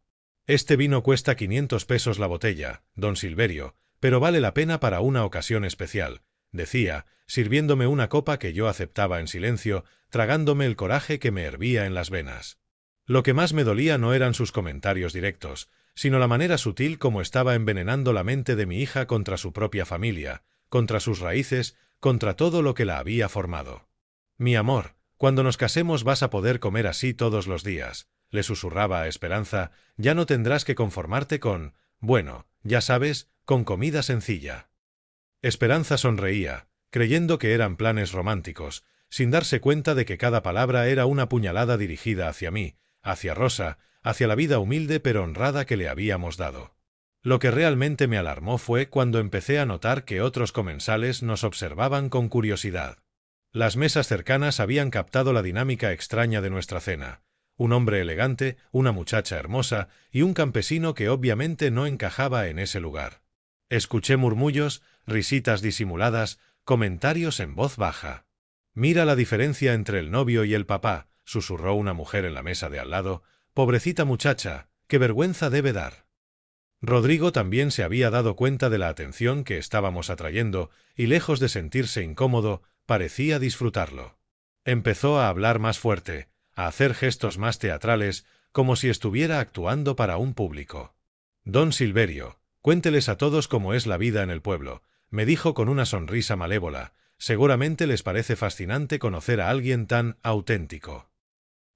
«Este vino cuesta 500 pesos la botella, don Silverio, pero vale la pena para una ocasión especial», decía, sirviéndome una copa que yo aceptaba en silencio, tragándome el coraje que me hervía en las venas. Lo que más me dolía no eran sus comentarios directos, sino la manera sutil como estaba envenenando la mente de mi hija contra su propia familia, contra sus raíces, contra todo lo que la había formado. «Mi amor, cuando nos casemos vas a poder comer así todos los días», le susurraba a Esperanza, «ya no tendrás que conformarte con, bueno, ya sabes, con comida sencilla». Esperanza sonreía, creyendo que eran planes románticos, sin darse cuenta de que cada palabra era una puñalada dirigida hacia mí, hacia Rosa, hacia la vida humilde pero honrada que le habíamos dado. Lo que realmente me alarmó fue cuando empecé a notar que otros comensales nos observaban con curiosidad. Las mesas cercanas habían captado la dinámica extraña de nuestra cena: un hombre elegante, una muchacha hermosa y un campesino que obviamente no encajaba en ese lugar. Escuché murmullos, risitas disimuladas, comentarios en voz baja. «Mira la diferencia entre el novio y el papá», susurró una mujer en la mesa de al lado. «Pobrecita muchacha, qué vergüenza debe dar». Rodrigo también se había dado cuenta de la atención que estábamos atrayendo, y lejos de sentirse incómodo, parecía disfrutarlo. Empezó a hablar más fuerte, a hacer gestos más teatrales, como si estuviera actuando para un público. «Don Silverio, cuénteles a todos cómo es la vida en el pueblo», me dijo con una sonrisa malévola. «Seguramente les parece fascinante conocer a alguien tan auténtico».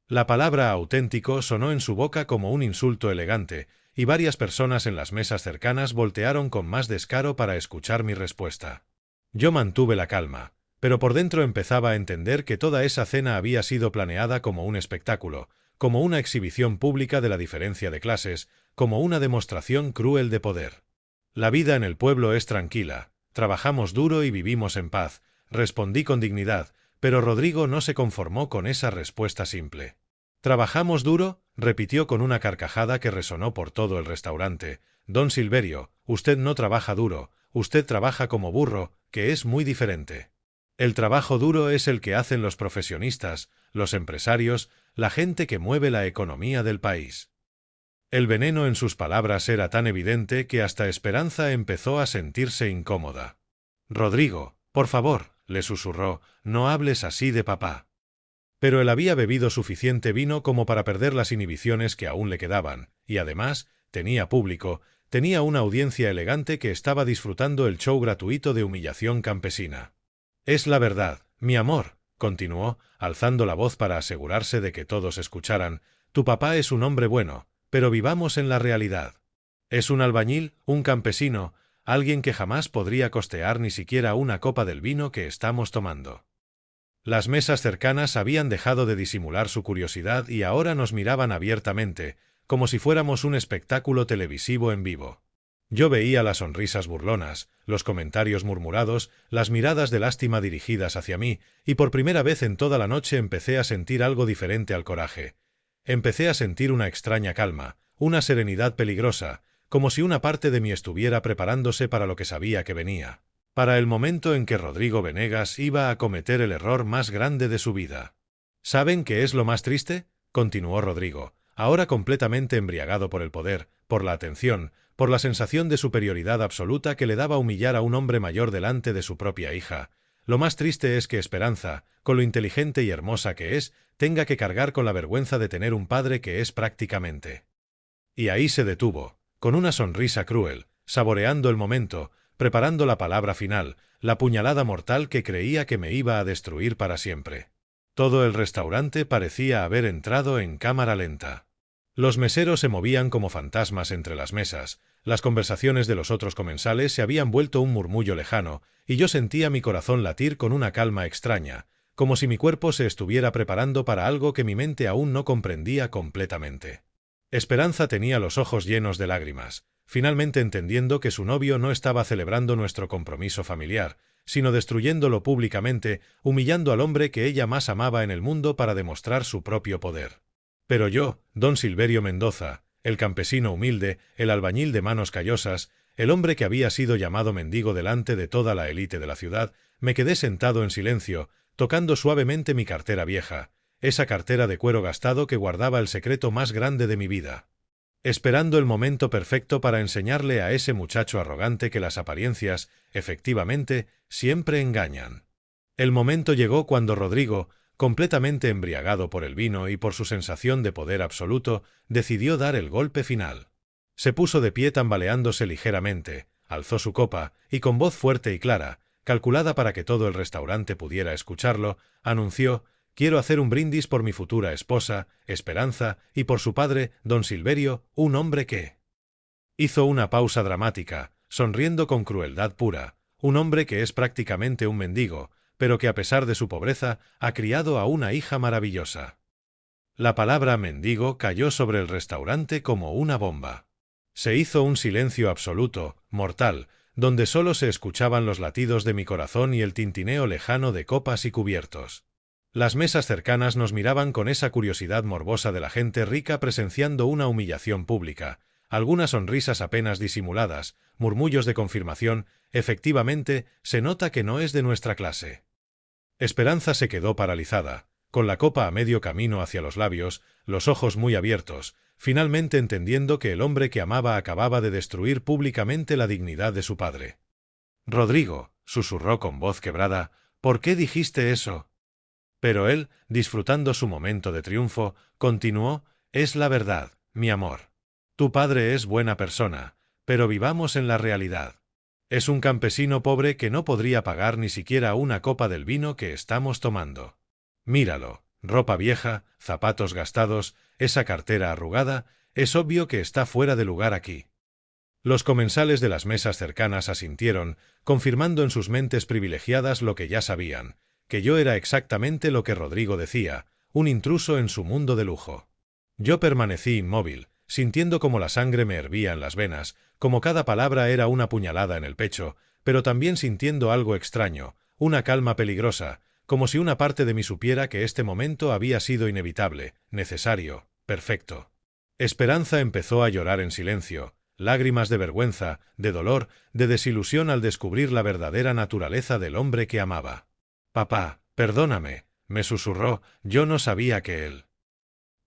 La palabra auténtico sonó en su boca como un insulto elegante, y varias personas en las mesas cercanas voltearon con más descaro para escuchar mi respuesta. Yo mantuve la calma, pero por dentro empezaba a entender que toda esa cena había sido planeada como un espectáculo, como una exhibición pública de la diferencia de clases, como una demostración cruel de poder. La vida en el pueblo es tranquila, trabajamos duro y vivimos en paz, respondí con dignidad, pero Rodrigo no se conformó con esa respuesta simple. ¿Trabajamos duro?, repitió con una carcajada que resonó por todo el restaurante. Don Silverio, usted no trabaja duro, usted trabaja como burro, que es muy diferente. El trabajo duro es el que hacen los profesionistas, los empresarios, la gente que mueve la economía del país. El veneno en sus palabras era tan evidente que hasta Esperanza empezó a sentirse incómoda. Rodrigo, por favor, le susurró, no hables así de papá. Pero él había bebido suficiente vino como para perder las inhibiciones que aún le quedaban, y además, tenía público, tenía una audiencia elegante que estaba disfrutando el show gratuito de humillación campesina. Es la verdad, mi amor, continuó, alzando la voz para asegurarse de que todos escucharan, tu papá es un hombre bueno, pero vivamos en la realidad. Es un albañil, un campesino, alguien que jamás podría costear ni siquiera una copa del vino que estamos tomando. Las mesas cercanas habían dejado de disimular su curiosidad y ahora nos miraban abiertamente, como si fuéramos un espectáculo televisivo en vivo. Yo veía las sonrisas burlonas, los comentarios murmurados, las miradas de lástima dirigidas hacia mí, y por primera vez en toda la noche empecé a sentir algo diferente al coraje. Empecé a sentir una extraña calma, una serenidad peligrosa, como si una parte de mí estuviera preparándose para lo que sabía que venía, para el momento en que Rodrigo Venegas iba a cometer el error más grande de su vida. ¿Saben qué es lo más triste?, continuó Rodrigo, ahora completamente embriagado por el poder, por la atención, por la sensación de superioridad absoluta que le daba humillar a un hombre mayor delante de su propia hija. Lo más triste es que Esperanza, con lo inteligente y hermosa que es, tenga que cargar con la vergüenza de tener un padre que es prácticamente. Y ahí se detuvo, con una sonrisa cruel, saboreando el momento, preparando la palabra final, la puñalada mortal que creía que me iba a destruir para siempre. Todo el restaurante parecía haber entrado en cámara lenta. Los meseros se movían como fantasmas entre las mesas, las conversaciones de los otros comensales se habían vuelto un murmullo lejano, y yo sentía mi corazón latir con una calma extraña, como si mi cuerpo se estuviera preparando para algo que mi mente aún no comprendía completamente. Esperanza tenía los ojos llenos de lágrimas, finalmente entendiendo que su novio no estaba celebrando nuestro compromiso familiar, sino destruyéndolo públicamente, humillando al hombre que ella más amaba en el mundo para demostrar su propio poder. Pero yo, don Silverio Mendoza, el campesino humilde, el albañil de manos callosas, el hombre que había sido llamado mendigo delante de toda la élite de la ciudad, me quedé sentado en silencio, tocando suavemente mi cartera vieja, esa cartera de cuero gastado que guardaba el secreto más grande de mi vida, esperando el momento perfecto para enseñarle a ese muchacho arrogante que las apariencias, efectivamente, siempre engañan. El momento llegó cuando Rodrigo, completamente embriagado por el vino y por su sensación de poder absoluto, decidió dar el golpe final. Se puso de pie tambaleándose ligeramente, alzó su copa y con voz fuerte y clara, calculada para que todo el restaurante pudiera escucharlo, anunció: «Quiero hacer un brindis por mi futura esposa, Esperanza, y por su padre, don Silverio, un hombre que...». Hizo una pausa dramática, sonriendo con crueldad pura, un hombre que es prácticamente un mendigo, pero que a pesar de su pobreza ha criado a una hija maravillosa. La palabra mendigo cayó sobre el restaurante como una bomba. Se hizo un silencio absoluto, mortal, donde solo se escuchaban los latidos de mi corazón y el tintineo lejano de copas y cubiertos. Las mesas cercanas nos miraban con esa curiosidad morbosa de la gente rica presenciando una humillación pública, algunas sonrisas apenas disimuladas, murmullos de confirmación: efectivamente, se nota que no es de nuestra clase. Esperanza se quedó paralizada, con la copa a medio camino hacia los labios, los ojos muy abiertos, finalmente entendiendo que el hombre que amaba acababa de destruir públicamente la dignidad de su padre. «Rodrigo», susurró con voz quebrada, «¿por qué dijiste eso?». Pero él, disfrutando su momento de triunfo, continuó: «Es la verdad, mi amor. Tu padre es buena persona, pero vivamos en la realidad. Es un campesino pobre que no podría pagar ni siquiera una copa del vino que estamos tomando. Míralo, ropa vieja, zapatos gastados, esa cartera arrugada, es obvio que está fuera de lugar aquí. Los comensales de las mesas cercanas asintieron, confirmando en sus mentes privilegiadas lo que ya sabían, que yo era exactamente lo que Rodrigo decía, un intruso en su mundo de lujo. Yo permanecí inmóvil, sintiendo como la sangre me hervía en las venas, como cada palabra era una puñalada en el pecho, pero también sintiendo algo extraño, una calma peligrosa, como si una parte de mí supiera que este momento había sido inevitable, necesario, perfecto. Esperanza empezó a llorar en silencio, lágrimas de vergüenza, de dolor, de desilusión al descubrir la verdadera naturaleza del hombre que amaba. «Papá, perdóname», me susurró, yo no sabía que él.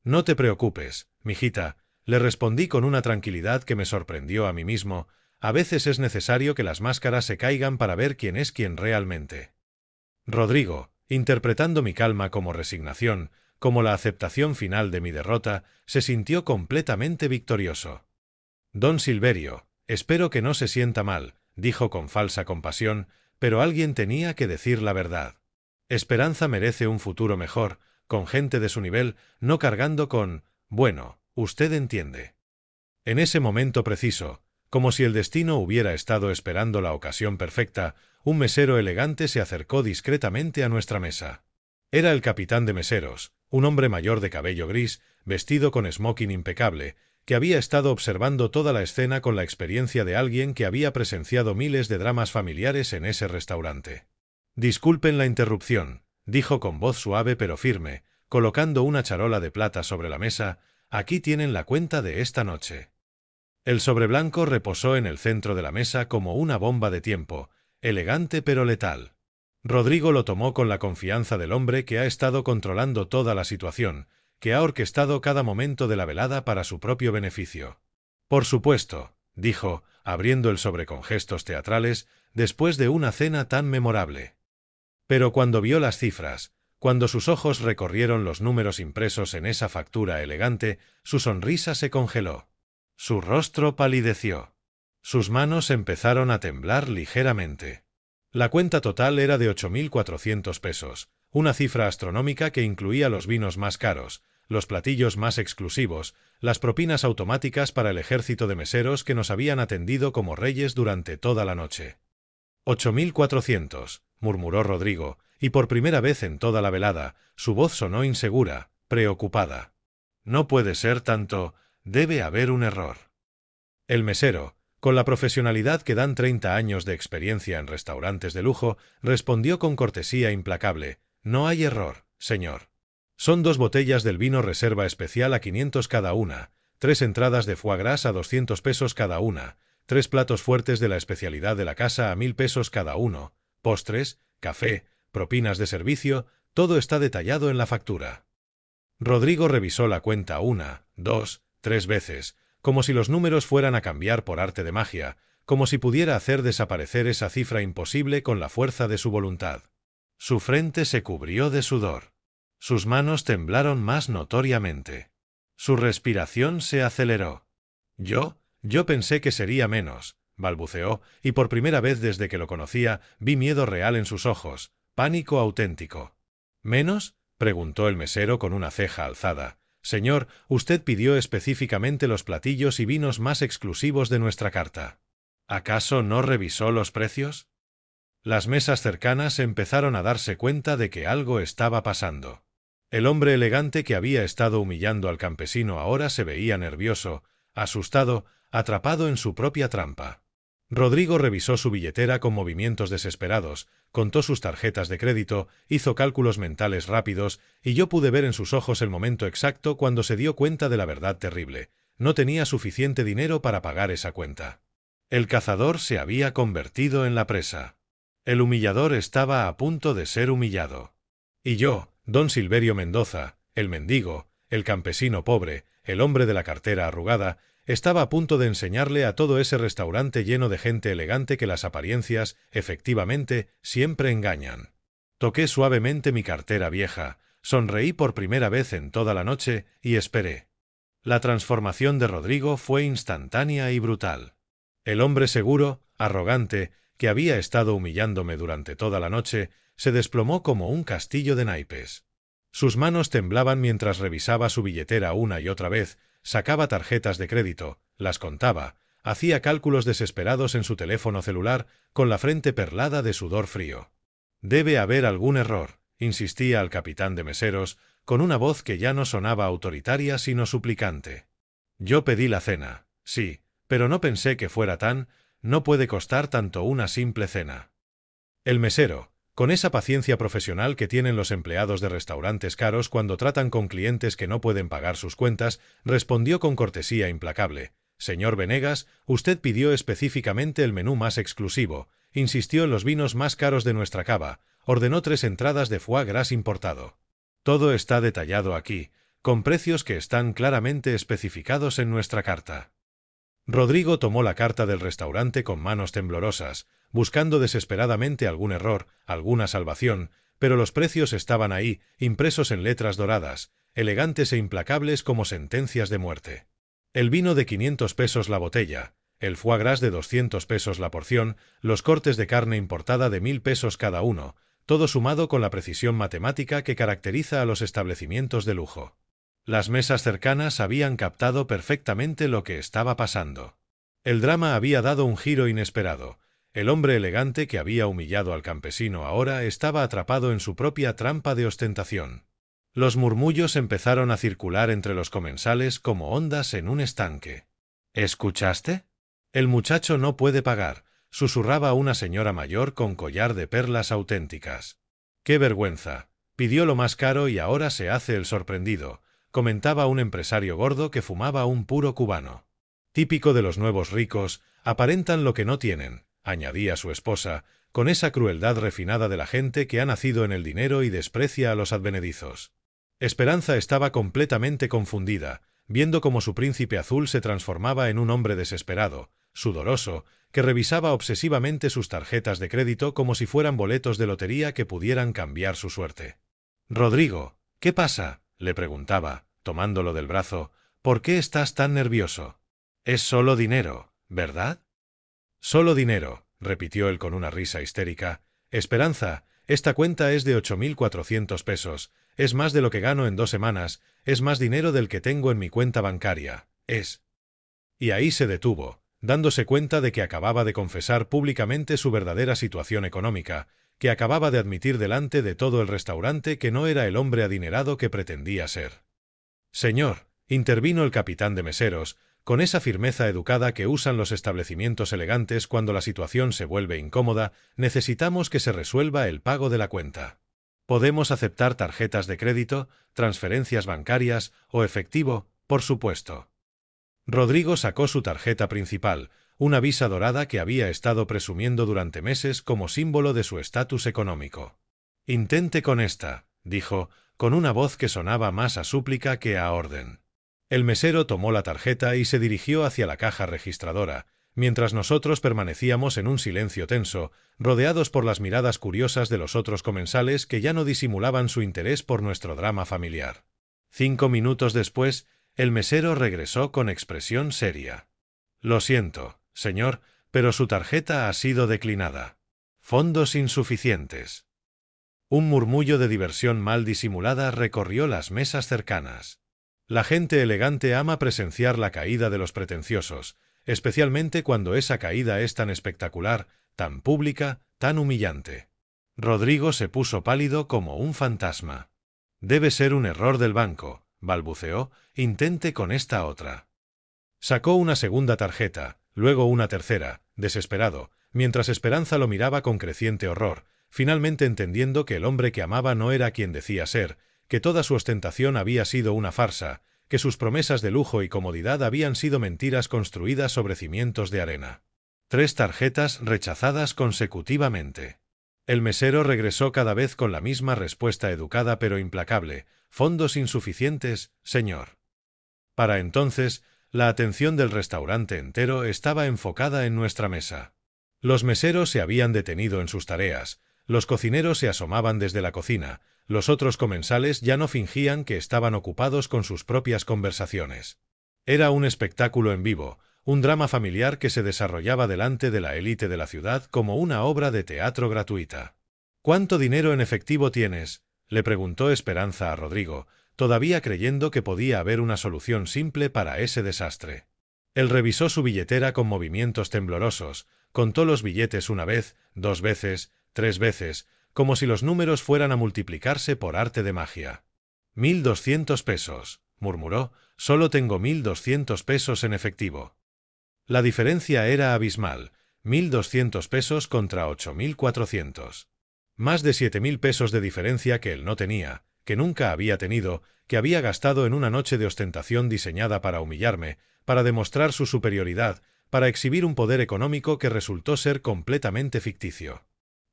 «No te preocupes, mijita», le respondí con una tranquilidad que me sorprendió a mí mismo. A veces es necesario que las máscaras se caigan para ver quién es quién realmente. Rodrigo, interpretando mi calma como resignación, como la aceptación final de mi derrota, se sintió completamente victorioso. «Don Silverio, espero que no se sienta mal», dijo con falsa compasión, pero alguien tenía que decir la verdad. Esperanza merece un futuro mejor, con gente de su nivel, no cargando con «bueno, usted entiende». En ese momento preciso, como si el destino hubiera estado esperando la ocasión perfecta, un mesero elegante se acercó discretamente a nuestra mesa. Era el capitán de meseros, un hombre mayor de cabello gris, vestido con smoking impecable, que había estado observando toda la escena con la experiencia de alguien que había presenciado miles de dramas familiares en ese restaurante. «Disculpen la interrupción», dijo con voz suave pero firme, colocando una charola de plata sobre la mesa. «Aquí tienen la cuenta de esta noche». El sobre blanco reposó en el centro de la mesa como una bomba de tiempo, elegante pero letal. Rodrigo lo tomó con la confianza del hombre que ha estado controlando toda la situación, que ha orquestado cada momento de la velada para su propio beneficio. «Por supuesto», dijo, abriendo el sobre con gestos teatrales, después de una cena tan memorable. Pero cuando vio las cifras, cuando sus ojos recorrieron los números impresos en esa factura elegante, su sonrisa se congeló. Su rostro palideció. Sus manos empezaron a temblar ligeramente. La cuenta total era de 8.400 pesos, una cifra astronómica que incluía los vinos más caros, los platillos más exclusivos, las propinas automáticas para el ejército de meseros que nos habían atendido como reyes durante toda la noche. 8.400, murmuró Rodrigo, y por primera vez en toda la velada, su voz sonó insegura, preocupada. «No puede ser tanto, debe haber un error». El mesero, con la profesionalidad que dan 30 años de experiencia en restaurantes de lujo, respondió con cortesía implacable: «No hay error, señor. Son 2 botellas del vino reserva especial a 500 cada una, 3 entradas de foie gras a 200 pesos cada una, 3 platos fuertes de la especialidad de la casa a 1.000 pesos cada uno, postres, café, propinas de servicio, todo está detallado en la factura». Rodrigo revisó la cuenta 1, 2, 3 veces, como si los números fueran a cambiar por arte de magia, como si pudiera hacer desaparecer esa cifra imposible con la fuerza de su voluntad. Su frente se cubrió de sudor. Sus manos temblaron más notoriamente. Su respiración se aceleró. Yo pensé que sería menos», balbuceó, y por primera vez desde que lo conocía vi miedo real en sus ojos, pánico auténtico. «¿Menos?», preguntó el mesero con una ceja alzada. «Señor, usted pidió específicamente los platillos y vinos más exclusivos de nuestra carta. ¿Acaso no revisó los precios?». Las mesas cercanas empezaron a darse cuenta de que algo estaba pasando. El hombre elegante que había estado humillando al campesino ahora se veía nervioso, asustado, atrapado en su propia trampa. Rodrigo revisó su billetera con movimientos desesperados, contó sus tarjetas de crédito, hizo cálculos mentales rápidos, y yo pude ver en sus ojos el momento exacto cuando se dio cuenta de la verdad terrible. No tenía suficiente dinero para pagar esa cuenta. El cazador se había convertido en la presa. El humillador estaba a punto de ser humillado. Y yo, don Silverio Mendoza, el mendigo, el campesino pobre, el hombre de la cartera arrugada, estaba a punto de enseñarle a todo ese restaurante lleno de gente elegante que las apariencias, efectivamente, siempre engañan. Toqué suavemente mi cartera vieja, sonreí por primera vez en toda la noche y esperé. La transformación de Rodrigo fue instantánea y brutal. El hombre seguro, arrogante, que había estado humillándome durante toda la noche, se desplomó como un castillo de naipes. Sus manos temblaban mientras revisaba su billetera una y otra vez, sacaba tarjetas de crédito, las contaba, hacía cálculos desesperados en su teléfono celular, con la frente perlada de sudor frío. «Debe haber algún error», insistía al capitán de meseros, con una voz que ya no sonaba autoritaria sino suplicante. «Yo pedí la cena, sí, pero no pensé que fuera tan... no puede costar tanto una simple cena». El mesero, con esa paciencia profesional que tienen los empleados de restaurantes caros cuando tratan con clientes que no pueden pagar sus cuentas, respondió con cortesía implacable: «Señor Venegas, usted pidió específicamente el menú más exclusivo, insistió en los vinos más caros de nuestra cava, ordenó 3 entradas de foie gras importado. Todo está detallado aquí, con precios que están claramente especificados en nuestra carta». Rodrigo tomó la carta del restaurante con manos temblorosas, buscando desesperadamente algún error, alguna salvación, pero los precios estaban ahí, impresos en letras doradas, elegantes e implacables como sentencias de muerte. El vino de 500 pesos la botella, el foie gras de 200 pesos la porción, los cortes de carne importada de 1000 pesos cada uno, todo sumado con la precisión matemática que caracteriza a los establecimientos de lujo. Las mesas cercanas habían captado perfectamente lo que estaba pasando. El drama había dado un giro inesperado. El hombre elegante que había humillado al campesino ahora estaba atrapado en su propia trampa de ostentación. Los murmullos empezaron a circular entre los comensales como ondas en un estanque. «¿Escuchaste? El muchacho no puede pagar», susurraba una señora mayor con collar de perlas auténticas. «¡Qué vergüenza! Pidió lo más caro y ahora se hace el sorprendido», comentaba un empresario gordo que fumaba un puro cubano. «Típico de los nuevos ricos, aparentan lo que no tienen», añadía su esposa, con esa crueldad refinada de la gente que ha nacido en el dinero y desprecia a los advenedizos. Esperanza estaba completamente confundida, viendo cómo su príncipe azul se transformaba en un hombre desesperado, sudoroso, que revisaba obsesivamente sus tarjetas de crédito como si fueran boletos de lotería que pudieran cambiar su suerte. «Rodrigo, ¿qué pasa?», le preguntaba, tomándolo del brazo. «¿Por qué estás tan nervioso? Es solo dinero, ¿verdad?» «Solo dinero», repitió él con una risa histérica. «Esperanza, esta cuenta es de 8.400 pesos, es más de lo que gano en 2 semanas, es más dinero del que tengo en mi cuenta bancaria, es...». Y ahí se detuvo, dándose cuenta de que acababa de confesar públicamente su verdadera situación económica, que acababa de admitir delante de todo el restaurante que no era el hombre adinerado que pretendía ser. «Señor», intervino el capitán de meseros, con esa firmeza educada que usan los establecimientos elegantes cuando la situación se vuelve incómoda, «necesitamos que se resuelva el pago de la cuenta. Podemos aceptar tarjetas de crédito, transferencias bancarias o efectivo, por supuesto». Rodrigo sacó su tarjeta principal, una Visa dorada que había estado presumiendo durante meses como símbolo de su estatus económico. «Intente con esta», dijo, con una voz que sonaba más a súplica que a orden. El mesero tomó la tarjeta y se dirigió hacia la caja registradora, mientras nosotros permanecíamos en un silencio tenso, rodeados por las miradas curiosas de los otros comensales que ya no disimulaban su interés por nuestro drama familiar. 5 minutos después, el mesero regresó con expresión seria. «Lo siento, señor, pero su tarjeta ha sido declinada. Fondos insuficientes». Un murmullo de diversión mal disimulada recorrió las mesas cercanas. La gente elegante ama presenciar la caída de los pretenciosos, especialmente cuando esa caída es tan espectacular, tan pública, tan humillante. Rodrigo se puso pálido como un fantasma. «Debe ser un error del banco», balbuceó. «Intente con esta otra». Sacó una segunda tarjeta, luego una tercera, desesperado, mientras Esperanza lo miraba con creciente horror, finalmente entendiendo que el hombre que amaba no era quien decía ser, que toda su ostentación había sido una farsa, que sus promesas de lujo y comodidad habían sido mentiras construidas sobre cimientos de arena. 3 tarjetas rechazadas consecutivamente. El mesero regresó cada vez con la misma respuesta educada pero implacable: «Fondos insuficientes, señor». Para entonces, la atención del restaurante entero estaba enfocada en nuestra mesa. Los meseros se habían detenido en sus tareas, los cocineros se asomaban desde la cocina, los otros comensales ya no fingían que estaban ocupados con sus propias conversaciones. Era un espectáculo en vivo, un drama familiar que se desarrollaba delante de la élite de la ciudad como una obra de teatro gratuita. «¿Cuánto dinero en efectivo tienes?», le preguntó Esperanza a Rodrigo, todavía creyendo que podía haber una solución simple para ese desastre. Él revisó su billetera con movimientos temblorosos, contó los billetes una vez, 2 veces, 3 veces, como si los números fueran a multiplicarse por arte de magia. 1.200 pesos, murmuró, solo tengo 1.200 pesos en efectivo. La diferencia era abismal, 1.200 pesos contra 8.400. Más de 7.000 pesos de diferencia que él no tenía, que nunca había tenido, que había gastado en una noche de ostentación diseñada para humillarme, para demostrar su superioridad, para exhibir un poder económico que resultó ser completamente ficticio.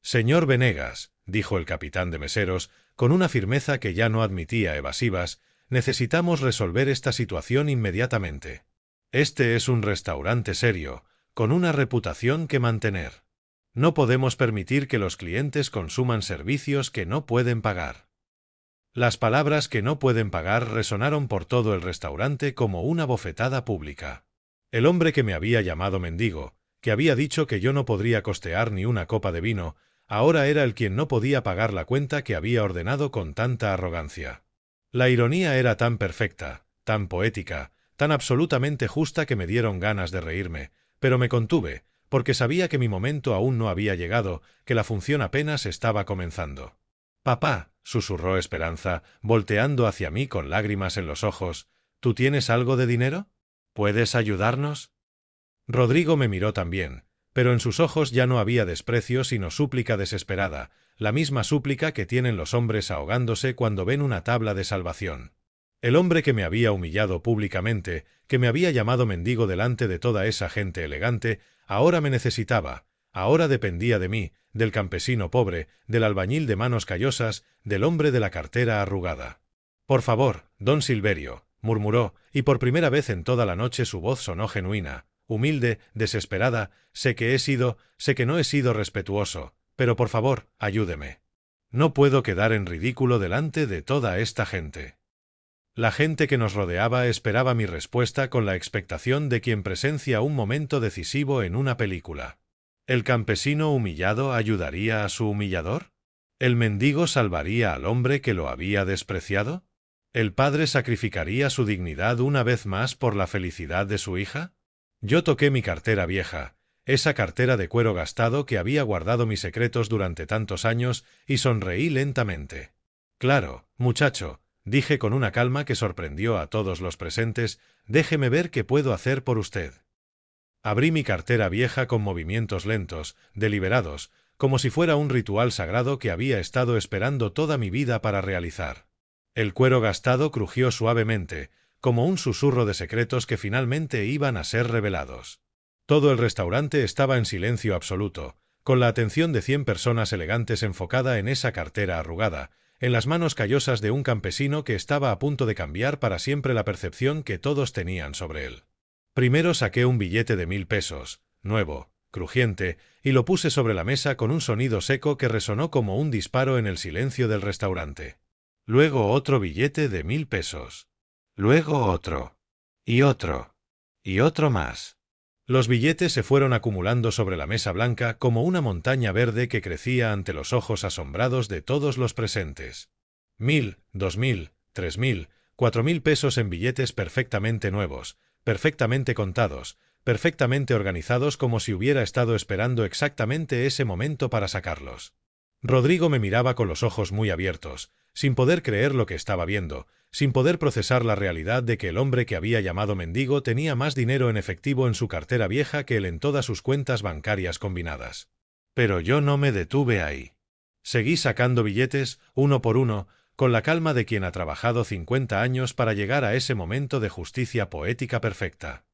Señor Venegas, dijo el capitán de meseros, con una firmeza que ya no admitía evasivas, necesitamos resolver esta situación inmediatamente. Este es un restaurante serio, con una reputación que mantener. No podemos permitir que los clientes consuman servicios que no pueden pagar. Las palabras que no pueden pagar resonaron por todo el restaurante como una bofetada pública. El hombre que me había llamado mendigo, que había dicho que yo no podría costear ni una copa de vino, ahora era el quien no podía pagar la cuenta que había ordenado con tanta arrogancia. La ironía era tan perfecta, tan poética, tan absolutamente justa que me dieron ganas de reírme, pero me contuve, porque sabía que mi momento aún no había llegado, que la función apenas estaba comenzando. «Papá», susurró Esperanza, volteando hacia mí con lágrimas en los ojos, «¿tú tienes algo de dinero? ¿Puedes ayudarnos?» Rodrigo me miró también, pero en sus ojos ya no había desprecio sino súplica desesperada, la misma súplica que tienen los hombres ahogándose cuando ven una tabla de salvación. El hombre que me había humillado públicamente, que me había llamado mendigo delante de toda esa gente elegante, ahora me necesitaba, ahora dependía de mí, del campesino pobre, del albañil de manos callosas, del hombre de la cartera arrugada. «Por favor, don Silverio», murmuró, y por primera vez en toda la noche su voz sonó genuina, humilde, desesperada, sé que no he sido respetuoso, pero por favor, ayúdeme. No puedo quedar en ridículo delante de toda esta gente. La gente que nos rodeaba esperaba mi respuesta con la expectación de quien presencia un momento decisivo en una película. ¿El campesino humillado ayudaría a su humillador? ¿El mendigo salvaría al hombre que lo había despreciado? ¿El padre sacrificaría su dignidad una vez más por la felicidad de su hija? Yo toqué mi cartera vieja, esa cartera de cuero gastado que había guardado mis secretos durante tantos años, y sonreí lentamente. «Claro, muchacho», dije con una calma que sorprendió a todos los presentes, «déjeme ver qué puedo hacer por usted». Abrí mi cartera vieja con movimientos lentos, deliberados, como si fuera un ritual sagrado que había estado esperando toda mi vida para realizar. El cuero gastado crujió suavemente, como un susurro de secretos que finalmente iban a ser revelados. Todo el restaurante estaba en silencio absoluto, con la atención de 100 personas elegantes enfocada en esa cartera arrugada, en las manos callosas de un campesino que estaba a punto de cambiar para siempre la percepción que todos tenían sobre él. Primero saqué un billete de 1.000 pesos, nuevo, crujiente, y lo puse sobre la mesa con un sonido seco que resonó como un disparo en el silencio del restaurante. Luego otro billete de 1.000 pesos. Luego otro. Y otro. Y otro más. Los billetes se fueron acumulando sobre la mesa blanca como una montaña verde que crecía ante los ojos asombrados de todos los presentes. 1.000, 2.000, 3.000, 4.000 pesos en billetes perfectamente nuevos, perfectamente contados, perfectamente organizados como si hubiera estado esperando exactamente ese momento para sacarlos. Rodrigo me miraba con los ojos muy abiertos, sin poder creer lo que estaba viendo, sin poder procesar la realidad de que el hombre que había llamado mendigo tenía más dinero en efectivo en su cartera vieja que él en todas sus cuentas bancarias combinadas. Pero yo no me detuve ahí. Seguí sacando billetes, uno por uno, con la calma de quien ha trabajado 50 años para llegar a ese momento de justicia poética perfecta.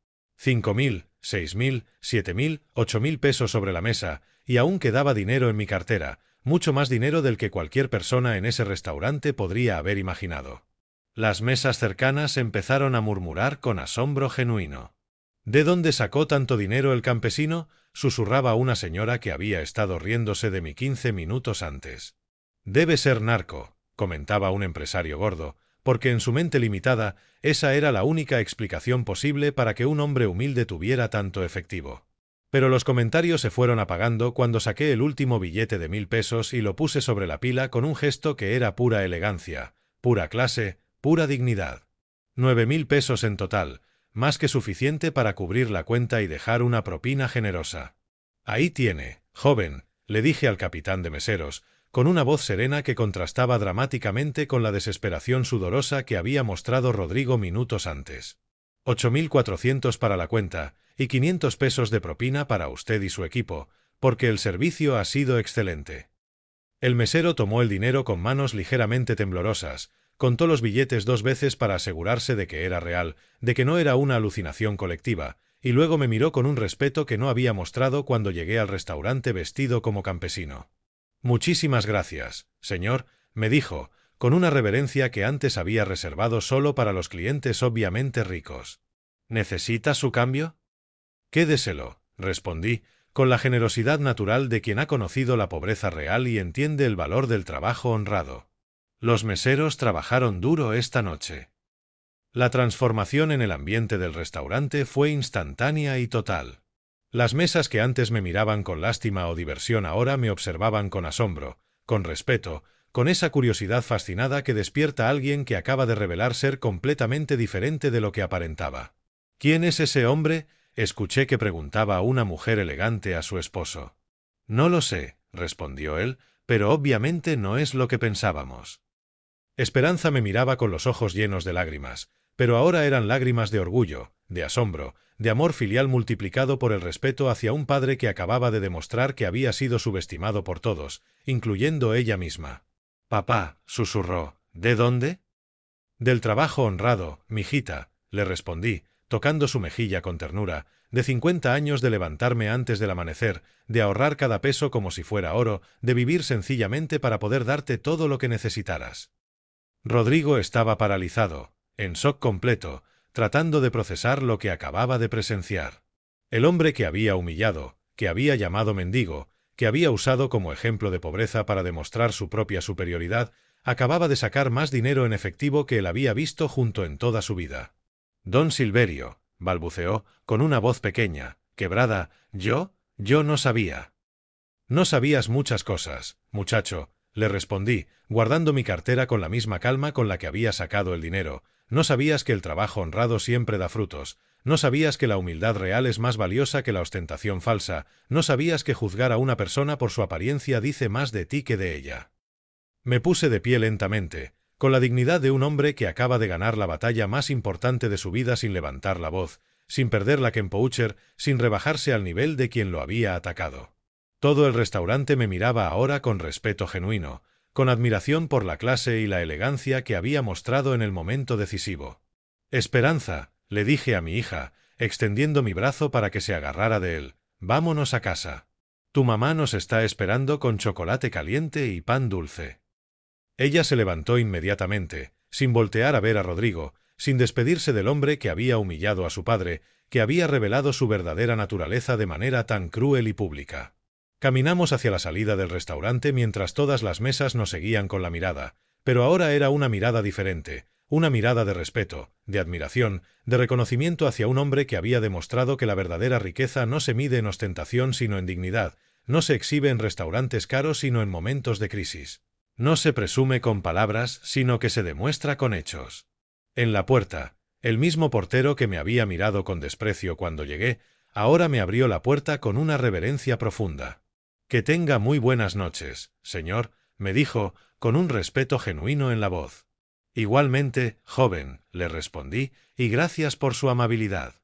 5.000, 6.000, 7.000, 8.000 pesos sobre la mesa, y aún quedaba dinero en mi cartera, mucho más dinero del que cualquier persona en ese restaurante podría haber imaginado. Las mesas cercanas empezaron a murmurar con asombro genuino. ¿De dónde sacó tanto dinero el campesino?, susurraba una señora que había estado riéndose de mí 15 minutos antes. «Debe ser narco», comentaba un empresario gordo, porque en su mente limitada esa era la única explicación posible para que un hombre humilde tuviera tanto efectivo. Pero los comentarios se fueron apagando cuando saqué el último billete de 1000 pesos y lo puse sobre la pila con un gesto que era pura elegancia, pura clase, pura dignidad. 9000 pesos en total, más que suficiente para cubrir la cuenta y dejar una propina generosa. Ahí tiene, joven, le dije al capitán de meseros, con una voz serena que contrastaba dramáticamente con la desesperación sudorosa que había mostrado Rodrigo minutos antes. 8400 para la cuenta, y 500 pesos de propina para usted y su equipo, porque el servicio ha sido excelente. El mesero tomó el dinero con manos ligeramente temblorosas, contó los billetes 2 veces para asegurarse de que era real, de que no era una alucinación colectiva, y luego me miró con un respeto que no había mostrado cuando llegué al restaurante vestido como campesino. Muchísimas gracias, señor, me dijo, con una reverencia que antes había reservado solo para los clientes obviamente ricos. ¿Necesita su cambio? Quédeselo, respondí, con la generosidad natural de quien ha conocido la pobreza real y entiende el valor del trabajo honrado. Los meseros trabajaron duro esta noche. La transformación en el ambiente del restaurante fue instantánea y total. Las mesas que antes me miraban con lástima o diversión ahora me observaban con asombro, con respeto, con esa curiosidad fascinada que despierta a alguien que acaba de revelar ser completamente diferente de lo que aparentaba. ¿Quién es ese hombre?, escuché que preguntaba a una mujer elegante a su esposo. No lo sé, respondió él, pero obviamente no es lo que pensábamos. Esperanza me miraba con los ojos llenos de lágrimas, pero ahora eran lágrimas de orgullo, de asombro, de amor filial multiplicado por el respeto hacia un padre que acababa de demostrar que había sido subestimado por todos, incluyendo ella misma. Papá, susurró, ¿de dónde? Del trabajo honrado, mijita, le respondí, tocando su mejilla con ternura, de 50 años de levantarme antes del amanecer, de ahorrar cada peso como si fuera oro, de vivir sencillamente para poder darte todo lo que necesitaras. Rodrigo estaba paralizado, en shock completo, tratando de procesar lo que acababa de presenciar. El hombre que había humillado, que había llamado mendigo, que había usado como ejemplo de pobreza para demostrar su propia superioridad, acababa de sacar más dinero en efectivo que él había visto junto en toda su vida. Don Silverio, balbuceó, con una voz pequeña, quebrada, yo no sabía. No sabías muchas cosas, muchacho, le respondí, guardando mi cartera con la misma calma con la que había sacado el dinero. No sabías que el trabajo honrado siempre da frutos, no sabías que la humildad real es más valiosa que la ostentación falsa, no sabías que juzgar a una persona por su apariencia dice más de ti que de ella. Me puse de pie lentamente, con la dignidad de un hombre que acaba de ganar la batalla más importante de su vida sin levantar la voz, sin perder la Kempoucher, sin rebajarse al nivel de quien lo había atacado. Todo el restaurante me miraba ahora con respeto genuino, con admiración por la clase y la elegancia que había mostrado en el momento decisivo. Esperanza, le dije a mi hija, extendiendo mi brazo para que se agarrara de él, vámonos a casa. Tu mamá nos está esperando con chocolate caliente y pan dulce. Ella se levantó inmediatamente, sin voltear a ver a Rodrigo, sin despedirse del hombre que había humillado a su padre, que había revelado su verdadera naturaleza de manera tan cruel y pública. Caminamos hacia la salida del restaurante mientras todas las mesas nos seguían con la mirada, pero ahora era una mirada diferente, una mirada de respeto, de admiración, de reconocimiento hacia un hombre que había demostrado que la verdadera riqueza no se mide en ostentación sino en dignidad, no se exhibe en restaurantes caros sino en momentos de crisis. No se presume con palabras, sino que se demuestra con hechos. En la puerta, el mismo portero que me había mirado con desprecio cuando llegué, ahora me abrió la puerta con una reverencia profunda. Que tenga muy buenas noches, señor, me dijo, con un respeto genuino en la voz. Igualmente, joven, le respondí, y gracias por su amabilidad.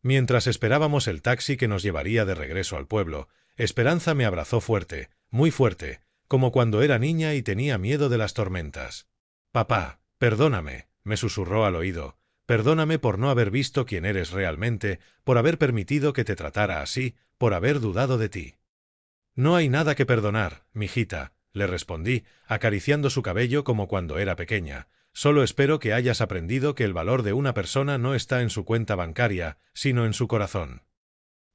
Mientras esperábamos el taxi que nos llevaría de regreso al pueblo, Esperanza me abrazó fuerte, muy fuerte, como cuando era niña y tenía miedo de las tormentas. Papá, perdóname, me susurró al oído, perdóname por no haber visto quién eres realmente, por haber permitido que te tratara así, por haber dudado de ti. No hay nada que perdonar, mijita, le respondí, acariciando su cabello como cuando era pequeña. Solo espero que hayas aprendido que el valor de una persona no está en su cuenta bancaria, sino en su corazón.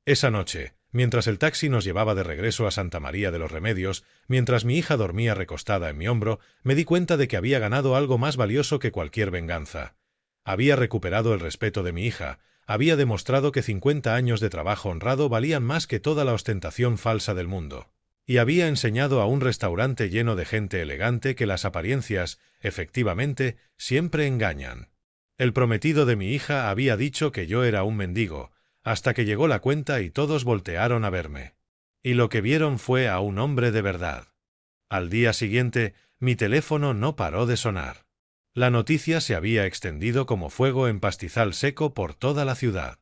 Esa noche, mientras el taxi nos llevaba de regreso a Santa María de los Remedios, mientras mi hija dormía recostada en mi hombro, me di cuenta de que había ganado algo más valioso que cualquier venganza. Había recuperado el respeto de mi hija, había demostrado que 50 años de trabajo honrado valían más que toda la ostentación falsa del mundo. Y había enseñado a un restaurante lleno de gente elegante que las apariencias, efectivamente, siempre engañan. El prometido de mi hija había dicho que yo era un mendigo, hasta que llegó la cuenta y todos voltearon a verme. Y lo que vieron fue a un hombre de verdad. Al día siguiente, mi teléfono no paró de sonar. La noticia se había extendido como fuego en pastizal seco por toda la ciudad.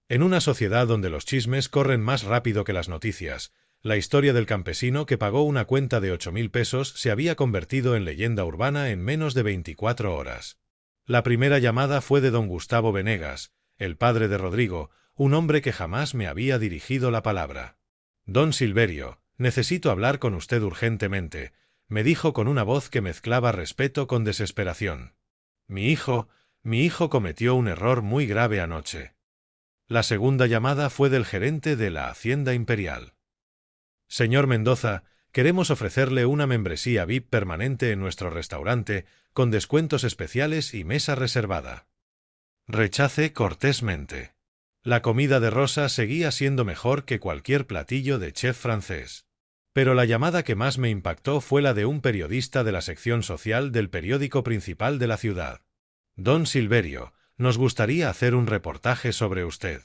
En una sociedad donde los chismes corren más rápido que las noticias, la historia del campesino que pagó una cuenta de 8.000 pesos se había convertido en leyenda urbana en menos de 24 horas. La primera llamada fue de don Gustavo Venegas, el padre de Rodrigo, un hombre que jamás me había dirigido la palabra. Don Silverio, necesito hablar con usted urgentemente, me dijo con una voz que mezclaba respeto con desesperación. Mi hijo cometió un error muy grave anoche. La segunda llamada fue del gerente de la Hacienda Imperial. Señor Mendoza, queremos ofrecerle una membresía VIP permanente en nuestro restaurante, con descuentos especiales y mesa reservada. Rechace cortésmente. La comida de Rosa seguía siendo mejor que cualquier platillo de chef francés. Pero la llamada que más me impactó fue la de un periodista de la sección social del periódico principal de la ciudad. Don Silverio, nos gustaría hacer un reportaje sobre usted.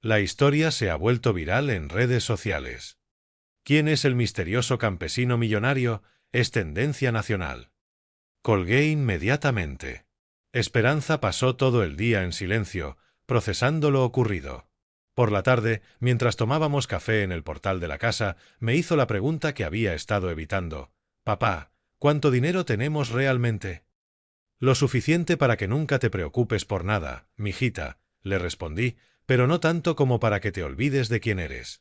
La historia se ha vuelto viral en redes sociales. ¿Quién es el misterioso campesino millonario? Es tendencia nacional. Colgué inmediatamente. Esperanza pasó todo el día en silencio, procesando lo ocurrido. Por la tarde, mientras tomábamos café en el portal de la casa, me hizo la pregunta que había estado evitando. Papá, ¿cuánto dinero tenemos realmente? Lo suficiente para que nunca te preocupes por nada, mijita, le respondí, pero no tanto como para que te olvides de quién eres.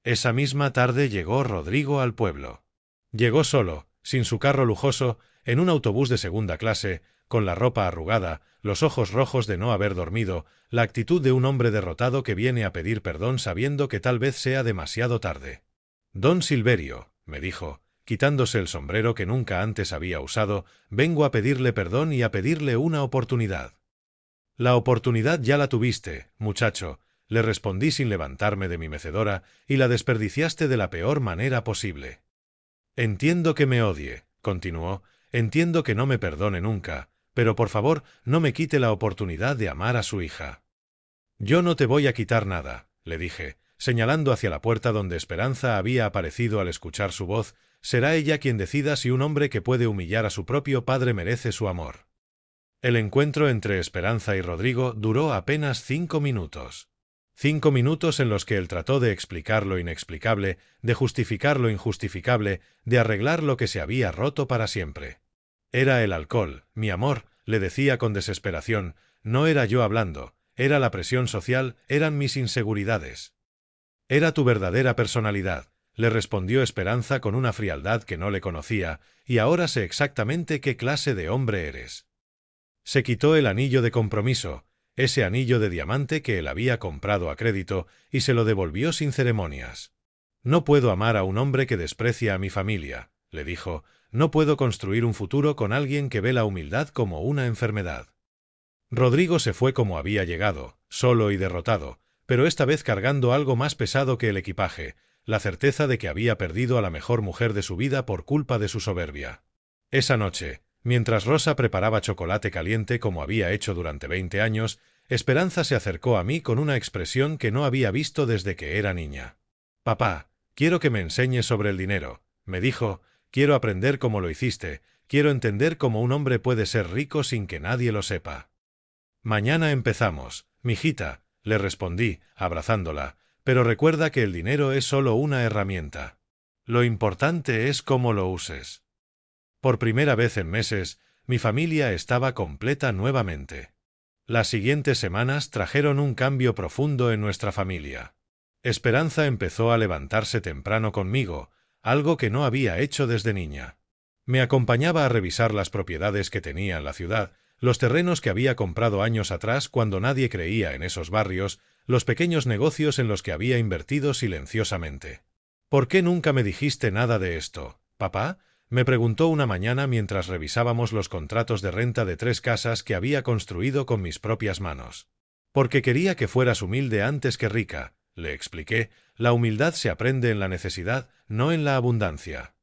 Esa misma tarde llegó Rodrigo al pueblo. Llegó solo, sin su carro lujoso, en un autobús de segunda clase, con la ropa arrugada, los ojos rojos de no haber dormido, la actitud de un hombre derrotado que viene a pedir perdón sabiendo que tal vez sea demasiado tarde. Don Silverio, me dijo, quitándose el sombrero que nunca antes había usado, vengo a pedirle perdón y a pedirle una oportunidad. La oportunidad ya la tuviste, muchacho, le respondí sin levantarme de mi mecedora, y la desperdiciaste de la peor manera posible. Entiendo que me odie, continuó, entiendo que no me perdone nunca, pero por favor no me quite la oportunidad de amar a su hija. Yo no te voy a quitar nada, le dije, señalando hacia la puerta donde Esperanza había aparecido al escuchar su voz, será ella quien decida si un hombre que puede humillar a su propio padre merece su amor. El encuentro entre Esperanza y Rodrigo duró apenas 5 minutos. 5 minutos en los que él trató de explicar lo inexplicable, de justificar lo injustificable, de arreglar lo que se había roto para siempre. Era el alcohol, mi amor, le decía con desesperación, no era yo hablando, era la presión social, eran mis inseguridades. Era tu verdadera personalidad, le respondió Esperanza con una frialdad que no le conocía, y ahora sé exactamente qué clase de hombre eres. Se quitó el anillo de compromiso, ese anillo de diamante que él había comprado a crédito, y se lo devolvió sin ceremonias. No puedo amar a un hombre que desprecia a mi familia, le dijo, no puedo construir un futuro con alguien que ve la humildad como una enfermedad. Rodrigo se fue como había llegado, solo y derrotado, pero esta vez cargando algo más pesado que el equipaje, la certeza de que había perdido a la mejor mujer de su vida por culpa de su soberbia. Esa noche, mientras Rosa preparaba chocolate caliente como había hecho durante 20 años, Esperanza se acercó a mí con una expresión que no había visto desde que era niña. «Papá, quiero que me enseñes sobre el dinero», me dijo, «quiero aprender cómo lo hiciste, quiero entender cómo un hombre puede ser rico sin que nadie lo sepa». «Mañana empezamos, mijita», le respondí, abrazándola, «pero recuerda que el dinero es solo una herramienta. Lo importante es cómo lo uses». Por primera vez en meses, mi familia estaba completa nuevamente. Las siguientes semanas trajeron un cambio profundo en nuestra familia. Esperanza empezó a levantarse temprano conmigo, algo que no había hecho desde niña. Me acompañaba a revisar las propiedades que tenía en la ciudad, los terrenos que había comprado años atrás cuando nadie creía en esos barrios, los pequeños negocios en los que había invertido silenciosamente. «¿Por qué nunca me dijiste nada de esto, papá?», me preguntó una mañana mientras revisábamos los contratos de renta de 3 casas que había construido con mis propias manos. Porque quería que fueras humilde antes que rica, le expliqué. La humildad se aprende en la necesidad, no en la abundancia.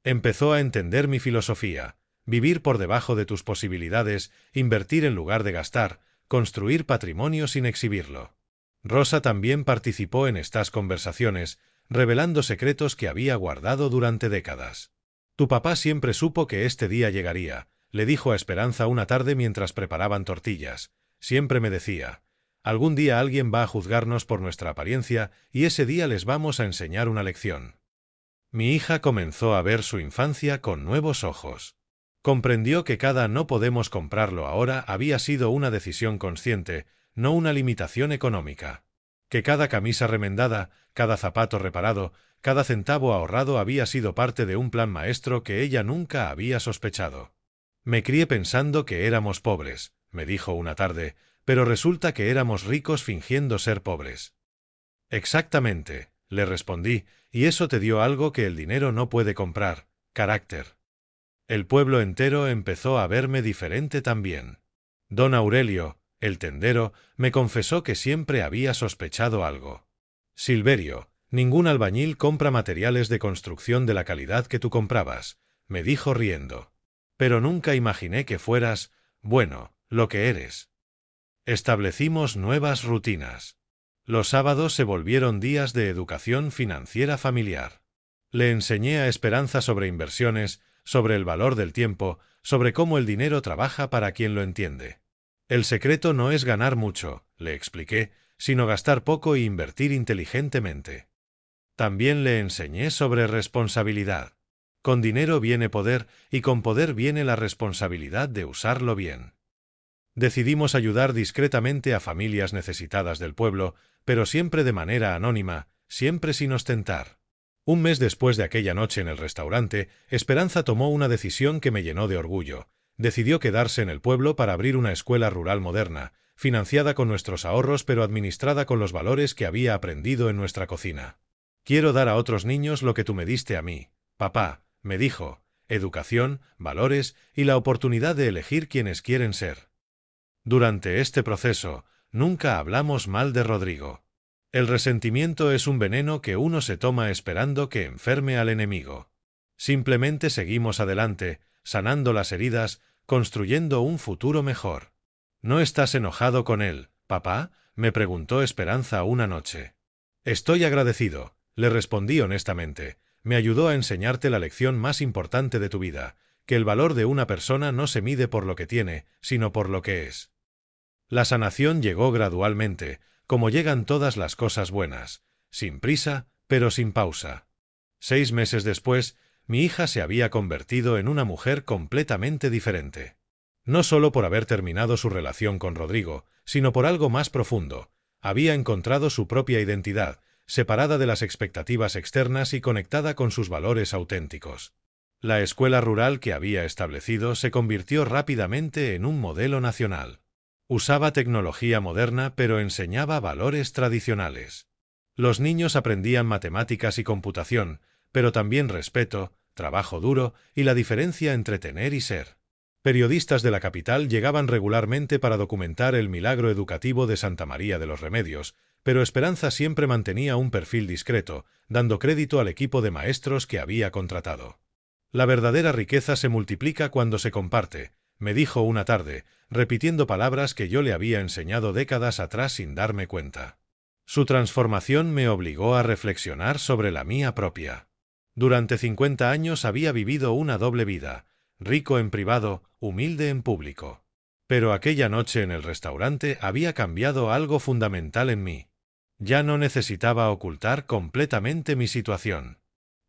Empezó a entender mi filosofía: vivir por debajo de tus posibilidades, invertir en lugar de gastar, construir patrimonio sin exhibirlo. Rosa también participó en estas conversaciones, revelando secretos que había guardado durante décadas. Tu papá siempre supo que este día llegaría, le dijo a Esperanza una tarde mientras preparaban tortillas. Siempre me decía: algún día alguien va a juzgarnos por nuestra apariencia y ese día les vamos a enseñar una lección. Mi hija comenzó a ver su infancia con nuevos ojos. Comprendió que cada no podemos comprarlo ahora había sido una decisión consciente, no una limitación económica. Que cada camisa remendada, cada zapato reparado, cada centavo ahorrado había sido parte de un plan maestro que ella nunca había sospechado. Me crié pensando que éramos pobres, me dijo una tarde, pero resulta que éramos ricos fingiendo ser pobres. Exactamente, le respondí, y eso te dio algo que el dinero no puede comprar: carácter. El pueblo entero empezó a verme diferente también. Don Aurelio, el tendero, me confesó que siempre había sospechado algo. Silverio, ningún albañil compra materiales de construcción de la calidad que tú comprabas, me dijo riendo. Pero nunca imaginé que fueras, bueno, lo que eres. Establecimos nuevas rutinas. Los sábados se volvieron días de educación financiera familiar. Le enseñé a Esperanza sobre inversiones, sobre el valor del tiempo, sobre cómo el dinero trabaja para quien lo entiende. El secreto no es ganar mucho, le expliqué, sino gastar poco e invertir inteligentemente. También le enseñé sobre responsabilidad. Con dinero viene poder, y con poder viene la responsabilidad de usarlo bien. Decidimos ayudar discretamente a familias necesitadas del pueblo, pero siempre de manera anónima, siempre sin ostentar. Un mes después de aquella noche en el restaurante, Esperanza tomó una decisión que me llenó de orgullo. Decidió quedarse en el pueblo para abrir una escuela rural moderna, financiada con nuestros ahorros pero administrada con los valores que había aprendido en nuestra cocina. Quiero dar a otros niños lo que tú me diste a mí, papá, me dijo: educación, valores y la oportunidad de elegir quienes quieren ser. Durante este proceso, nunca hablamos mal de Rodrigo. El resentimiento es un veneno que uno se toma esperando que enferme al enemigo. Simplemente seguimos adelante, sanando las heridas, construyendo un futuro mejor. ¿No estás enojado con él, papá?, me preguntó Esperanza una noche. Estoy agradecido, le respondí honestamente. Me ayudó a enseñarte la lección más importante de tu vida, que el valor de una persona no se mide por lo que tiene, sino por lo que es. La sanación llegó gradualmente, como llegan todas las cosas buenas, sin prisa, pero sin pausa. 6 meses después, mi hija se había convertido en una mujer completamente diferente. No solo por haber terminado su relación con Rodrigo, sino por algo más profundo. Había encontrado su propia identidad, separada de las expectativas externas y conectada con sus valores auténticos. La escuela rural que había establecido se convirtió rápidamente en un modelo nacional. Usaba tecnología moderna pero enseñaba valores tradicionales. Los niños aprendían matemáticas y computación, pero también respeto, trabajo duro y la diferencia entre tener y ser. Periodistas de la capital llegaban regularmente para documentar el milagro educativo de Santa María de los Remedios, pero Esperanza siempre mantenía un perfil discreto, dando crédito al equipo de maestros que había contratado. La verdadera riqueza se multiplica cuando se comparte, me dijo una tarde, repitiendo palabras que yo le había enseñado décadas atrás sin darme cuenta. Su transformación me obligó a reflexionar sobre la mía propia. Durante 50 años había vivido una doble vida, rico en privado, humilde en público. Pero aquella noche en el restaurante había cambiado algo fundamental en mí. Ya no necesitaba ocultar completamente mi situación.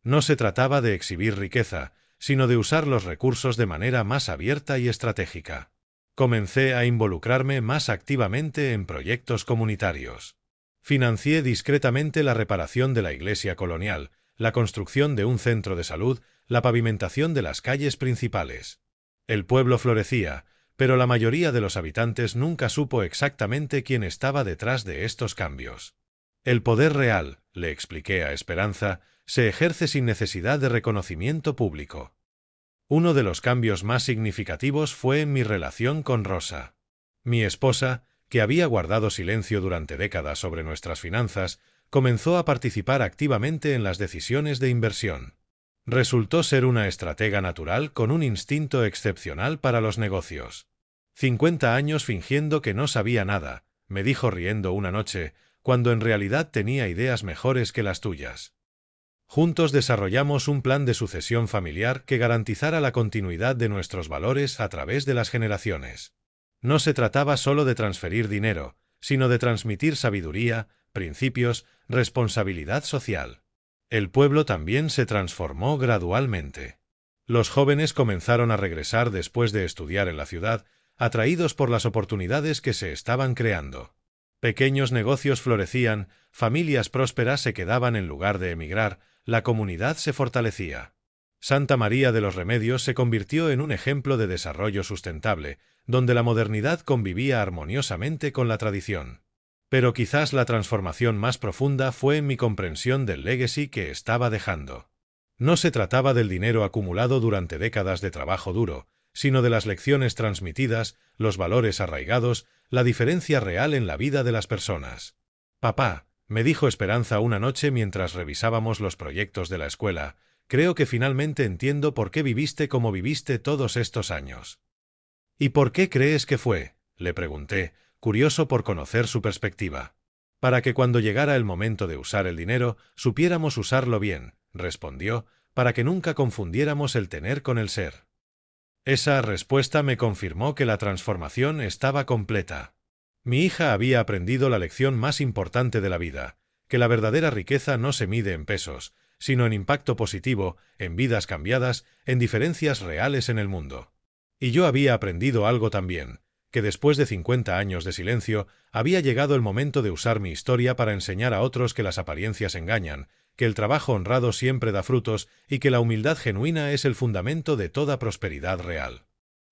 No se trataba de exhibir riqueza, sino de usar los recursos de manera más abierta y estratégica. Comencé a involucrarme más activamente en proyectos comunitarios. Financié discretamente la reparación de la iglesia colonial, la construcción de un centro de salud, la pavimentación de las calles principales. El pueblo florecía, pero la mayoría de los habitantes nunca supo exactamente quién estaba detrás de estos cambios. El poder real, le expliqué a Esperanza, se ejerce sin necesidad de reconocimiento público. Uno de los cambios más significativos fue en mi relación con Rosa. Mi esposa, que había guardado silencio durante décadas sobre nuestras finanzas, comenzó a participar activamente en las decisiones de inversión. Resultó ser una estratega natural con un instinto excepcional para los negocios. 50 años fingiendo que no sabía nada, me dijo riendo una noche, cuando en realidad tenía ideas mejores que las tuyas. Juntos desarrollamos un plan de sucesión familiar que garantizara la continuidad de nuestros valores a través de las generaciones. No se trataba solo de transferir dinero, sino de transmitir sabiduría, principios, responsabilidad social. El pueblo también se transformó gradualmente. Los jóvenes comenzaron a regresar después de estudiar en la ciudad, atraídos por las oportunidades que se estaban creando. Pequeños negocios florecían, familias prósperas se quedaban en lugar de emigrar, la comunidad se fortalecía. Santa María de los Remedios se convirtió en un ejemplo de desarrollo sustentable, donde la modernidad convivía armoniosamente con la tradición. Pero quizás la transformación más profunda fue en mi comprensión del legacy que estaba dejando. No se trataba del dinero acumulado durante décadas de trabajo duro, sino de las lecciones transmitidas, los valores arraigados, la diferencia real en la vida de las personas. Papá, me dijo Esperanza una noche mientras revisábamos los proyectos de la escuela, creo que finalmente entiendo por qué viviste como viviste todos estos años. ¿Y por qué crees que fue?, le pregunté, curioso por conocer su perspectiva. Para que cuando llegara el momento de usar el dinero, supiéramos usarlo bien, respondió, para que nunca confundiéramos el tener con el ser. Esa respuesta me confirmó que la transformación estaba completa. Mi hija había aprendido la lección más importante de la vida, que la verdadera riqueza no se mide en pesos, sino en impacto positivo, en vidas cambiadas, en diferencias reales en el mundo. Y yo había aprendido algo también, que después de 50 años de silencio, había llegado el momento de usar mi historia para enseñar a otros que las apariencias engañan, que el trabajo honrado siempre da frutos y que la humildad genuina es el fundamento de toda prosperidad real.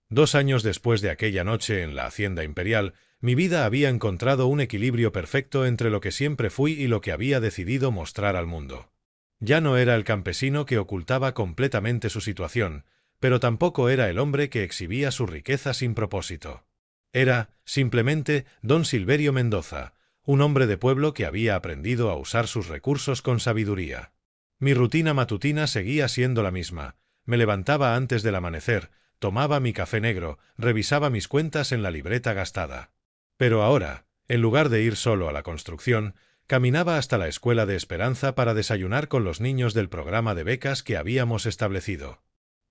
2 años después de aquella noche en la Hacienda Imperial, mi vida había encontrado un equilibrio perfecto entre lo que siempre fui y lo que había decidido mostrar al mundo. Ya no era el campesino que ocultaba completamente su situación, pero tampoco era el hombre que exhibía su riqueza sin propósito. Era, simplemente, don Silverio Mendoza, un hombre de pueblo que había aprendido a usar sus recursos con sabiduría. Mi rutina matutina seguía siendo la misma. Me levantaba antes del amanecer, tomaba mi café negro, revisaba mis cuentas en la libreta gastada. Pero ahora, en lugar de ir solo a la construcción, caminaba hasta la escuela de Esperanza para desayunar con los niños del programa de becas que habíamos establecido.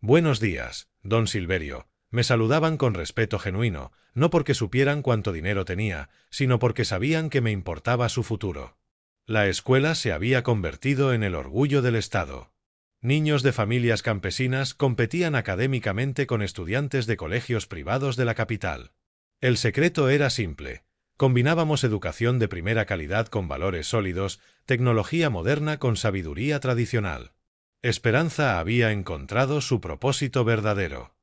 «Buenos días, don Silverio», me saludaban con respeto genuino, no porque supieran cuánto dinero tenía, sino porque sabían que me importaba su futuro. La escuela se había convertido en el orgullo del Estado. Niños de familias campesinas competían académicamente con estudiantes de colegios privados de la capital. El secreto era simple. Combinábamos educación de primera calidad con valores sólidos, tecnología moderna con sabiduría tradicional. Esperanza había encontrado su propósito verdadero.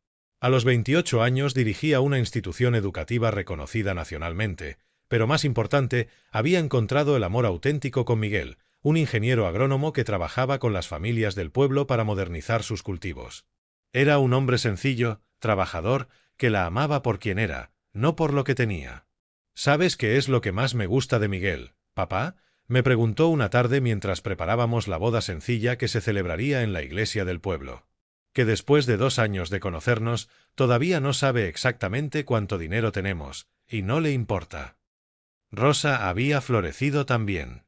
A los 28 años dirigía una institución educativa reconocida nacionalmente, pero más importante, había encontrado el amor auténtico con Miguel, un ingeniero agrónomo que trabajaba con las familias del pueblo para modernizar sus cultivos. Era un hombre sencillo, trabajador, que la amaba por quien era, no por lo que tenía. ¿Sabes qué es lo que más me gusta de Miguel, papá?, me preguntó una tarde mientras preparábamos la boda sencilla que se celebraría en la iglesia del pueblo. Que después de 2 años de conocernos, todavía no sabe exactamente cuánto dinero tenemos, y no le importa. Rosa había florecido también.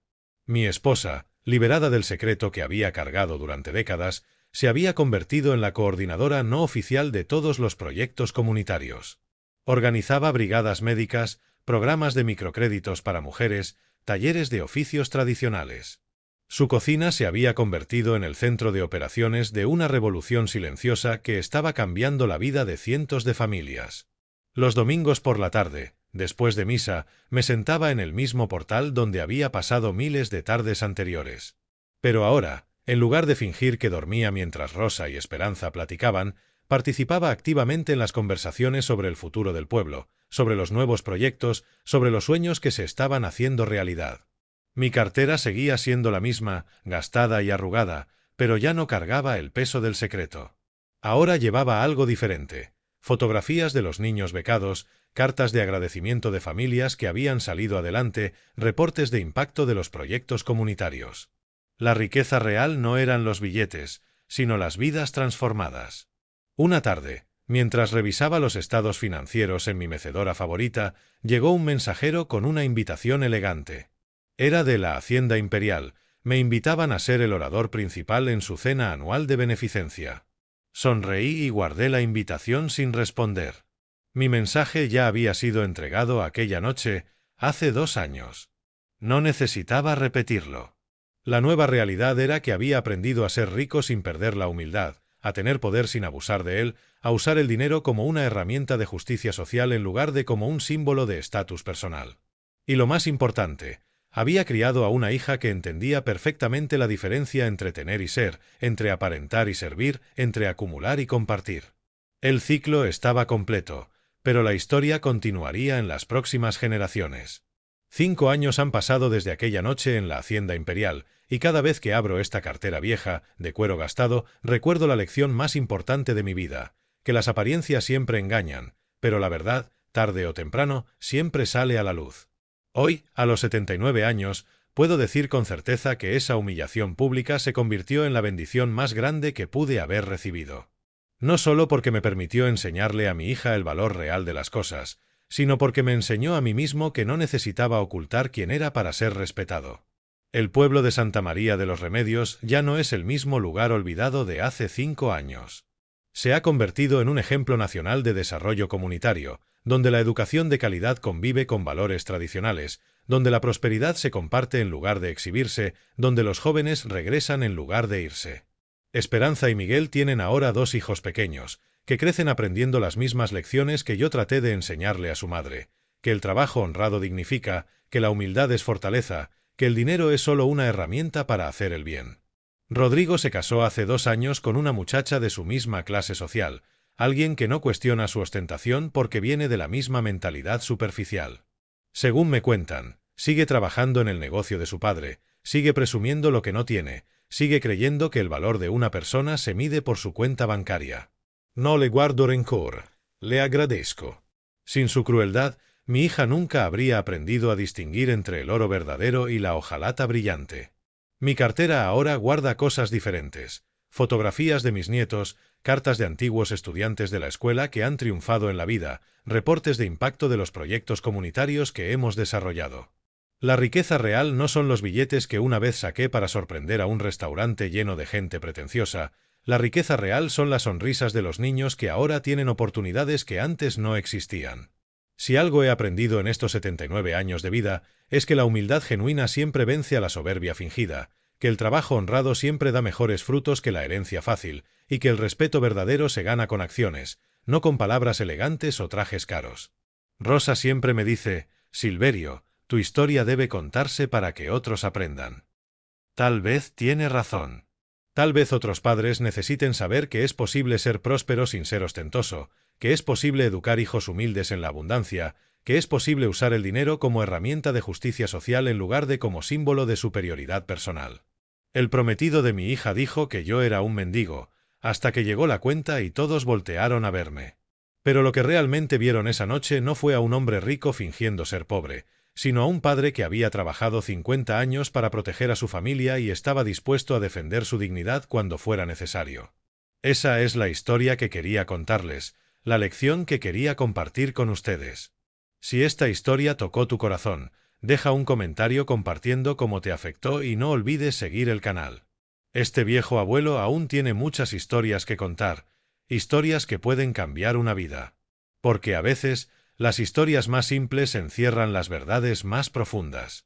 Mi esposa, liberada del secreto que había cargado durante décadas, se había convertido en la coordinadora no oficial de todos los proyectos comunitarios. Organizaba brigadas médicas, programas de microcréditos para mujeres, talleres de oficios tradicionales. Su cocina se había convertido en el centro de operaciones de una revolución silenciosa que estaba cambiando la vida de cientos de familias. Los domingos por la tarde, después de misa, me sentaba en el mismo portal donde había pasado miles de tardes anteriores. Pero ahora, en lugar de fingir que dormía mientras Rosa y Esperanza platicaban, participaba activamente en las conversaciones sobre el futuro del pueblo, sobre los nuevos proyectos, sobre los sueños que se estaban haciendo realidad. Mi cartera seguía siendo la misma, gastada y arrugada, pero ya no cargaba el peso del secreto. Ahora llevaba algo diferente: fotografías de los niños becados, cartas de agradecimiento de familias que habían salido adelante, reportes de impacto de los proyectos comunitarios. La riqueza real no eran los billetes, sino las vidas transformadas. Una tarde, mientras revisaba los estados financieros en mi mecedora favorita, llegó un mensajero con una invitación elegante. Era de la Hacienda Imperial. Me invitaban a ser el orador principal en su cena anual de beneficencia. Sonreí y guardé la invitación sin responder. Mi mensaje ya había sido entregado aquella noche, hace 2 años. No necesitaba repetirlo. La nueva realidad era que había aprendido a ser rico sin perder la humildad, a tener poder sin abusar de él, a usar el dinero como una herramienta de justicia social en lugar de como un símbolo de estatus personal. Y lo más importante, había criado a una hija que entendía perfectamente la diferencia entre tener y ser, entre aparentar y servir, entre acumular y compartir. El ciclo estaba completo, pero la historia continuaría en las próximas generaciones. 5 años han pasado desde aquella noche en la Hacienda Imperial, y cada vez que abro esta cartera vieja, de cuero gastado, recuerdo la lección más importante de mi vida, que las apariencias siempre engañan, pero la verdad, tarde o temprano, siempre sale a la luz. Hoy, a los 79 años, puedo decir con certeza que esa humillación pública se convirtió en la bendición más grande que pude haber recibido. No solo porque me permitió enseñarle a mi hija el valor real de las cosas, sino porque me enseñó a mí mismo que no necesitaba ocultar quién era para ser respetado. El pueblo de Santa María de los Remedios ya no es el mismo lugar olvidado de hace 5 años. Se ha convertido en un ejemplo nacional de desarrollo comunitario, donde la educación de calidad convive con valores tradicionales, donde la prosperidad se comparte en lugar de exhibirse, donde los jóvenes regresan en lugar de irse. Esperanza y Miguel tienen ahora 2 hijos pequeños, que crecen aprendiendo las mismas lecciones que yo traté de enseñarle a su madre, que el trabajo honrado dignifica, que la humildad es fortaleza, que el dinero es solo una herramienta para hacer el bien. Rodrigo se casó hace 2 años con una muchacha de su misma clase social, alguien que no cuestiona su ostentación porque viene de la misma mentalidad superficial. Según me cuentan, sigue trabajando en el negocio de su padre, sigue presumiendo lo que no tiene, sigue creyendo que el valor de una persona se mide por su cuenta bancaria. No le guardo rencor, le agradezco. Sin su crueldad, mi hija nunca habría aprendido a distinguir entre el oro verdadero y la hojalata brillante. Mi cartera ahora guarda cosas diferentes: fotografías de mis nietos, cartas de antiguos estudiantes de la escuela que han triunfado en la vida, reportes de impacto de los proyectos comunitarios que hemos desarrollado. La riqueza real no son los billetes que una vez saqué para sorprender a un restaurante lleno de gente pretenciosa. La riqueza real son las sonrisas de los niños que ahora tienen oportunidades que antes no existían. Si algo he aprendido en estos 79 años de vida, es que la humildad genuina siempre vence a la soberbia fingida, que el trabajo honrado siempre da mejores frutos que la herencia fácil, y que el respeto verdadero se gana con acciones, no con palabras elegantes o trajes caros. Rosa siempre me dice: Silverio, tu historia debe contarse para que otros aprendan. Tal vez tiene razón. Tal vez otros padres necesiten saber que es posible ser próspero sin ser ostentoso, que es posible educar hijos humildes en la abundancia, que es posible usar el dinero como herramienta de justicia social en lugar de como símbolo de superioridad personal. El prometido de mi hija dijo que yo era un mendigo, hasta que llegó la cuenta y todos voltearon a verme. Pero lo que realmente vieron esa noche no fue a un hombre rico fingiendo ser pobre, sino a un padre que había trabajado 50 años para proteger a su familia y estaba dispuesto a defender su dignidad cuando fuera necesario. Esa es la historia que quería contarles, la lección que quería compartir con ustedes. Si esta historia tocó tu corazón, deja un comentario compartiendo cómo te afectó y no olvides seguir el canal. Este viejo abuelo aún tiene muchas historias que contar, historias que pueden cambiar una vida. Porque a veces, las historias más simples encierran las verdades más profundas.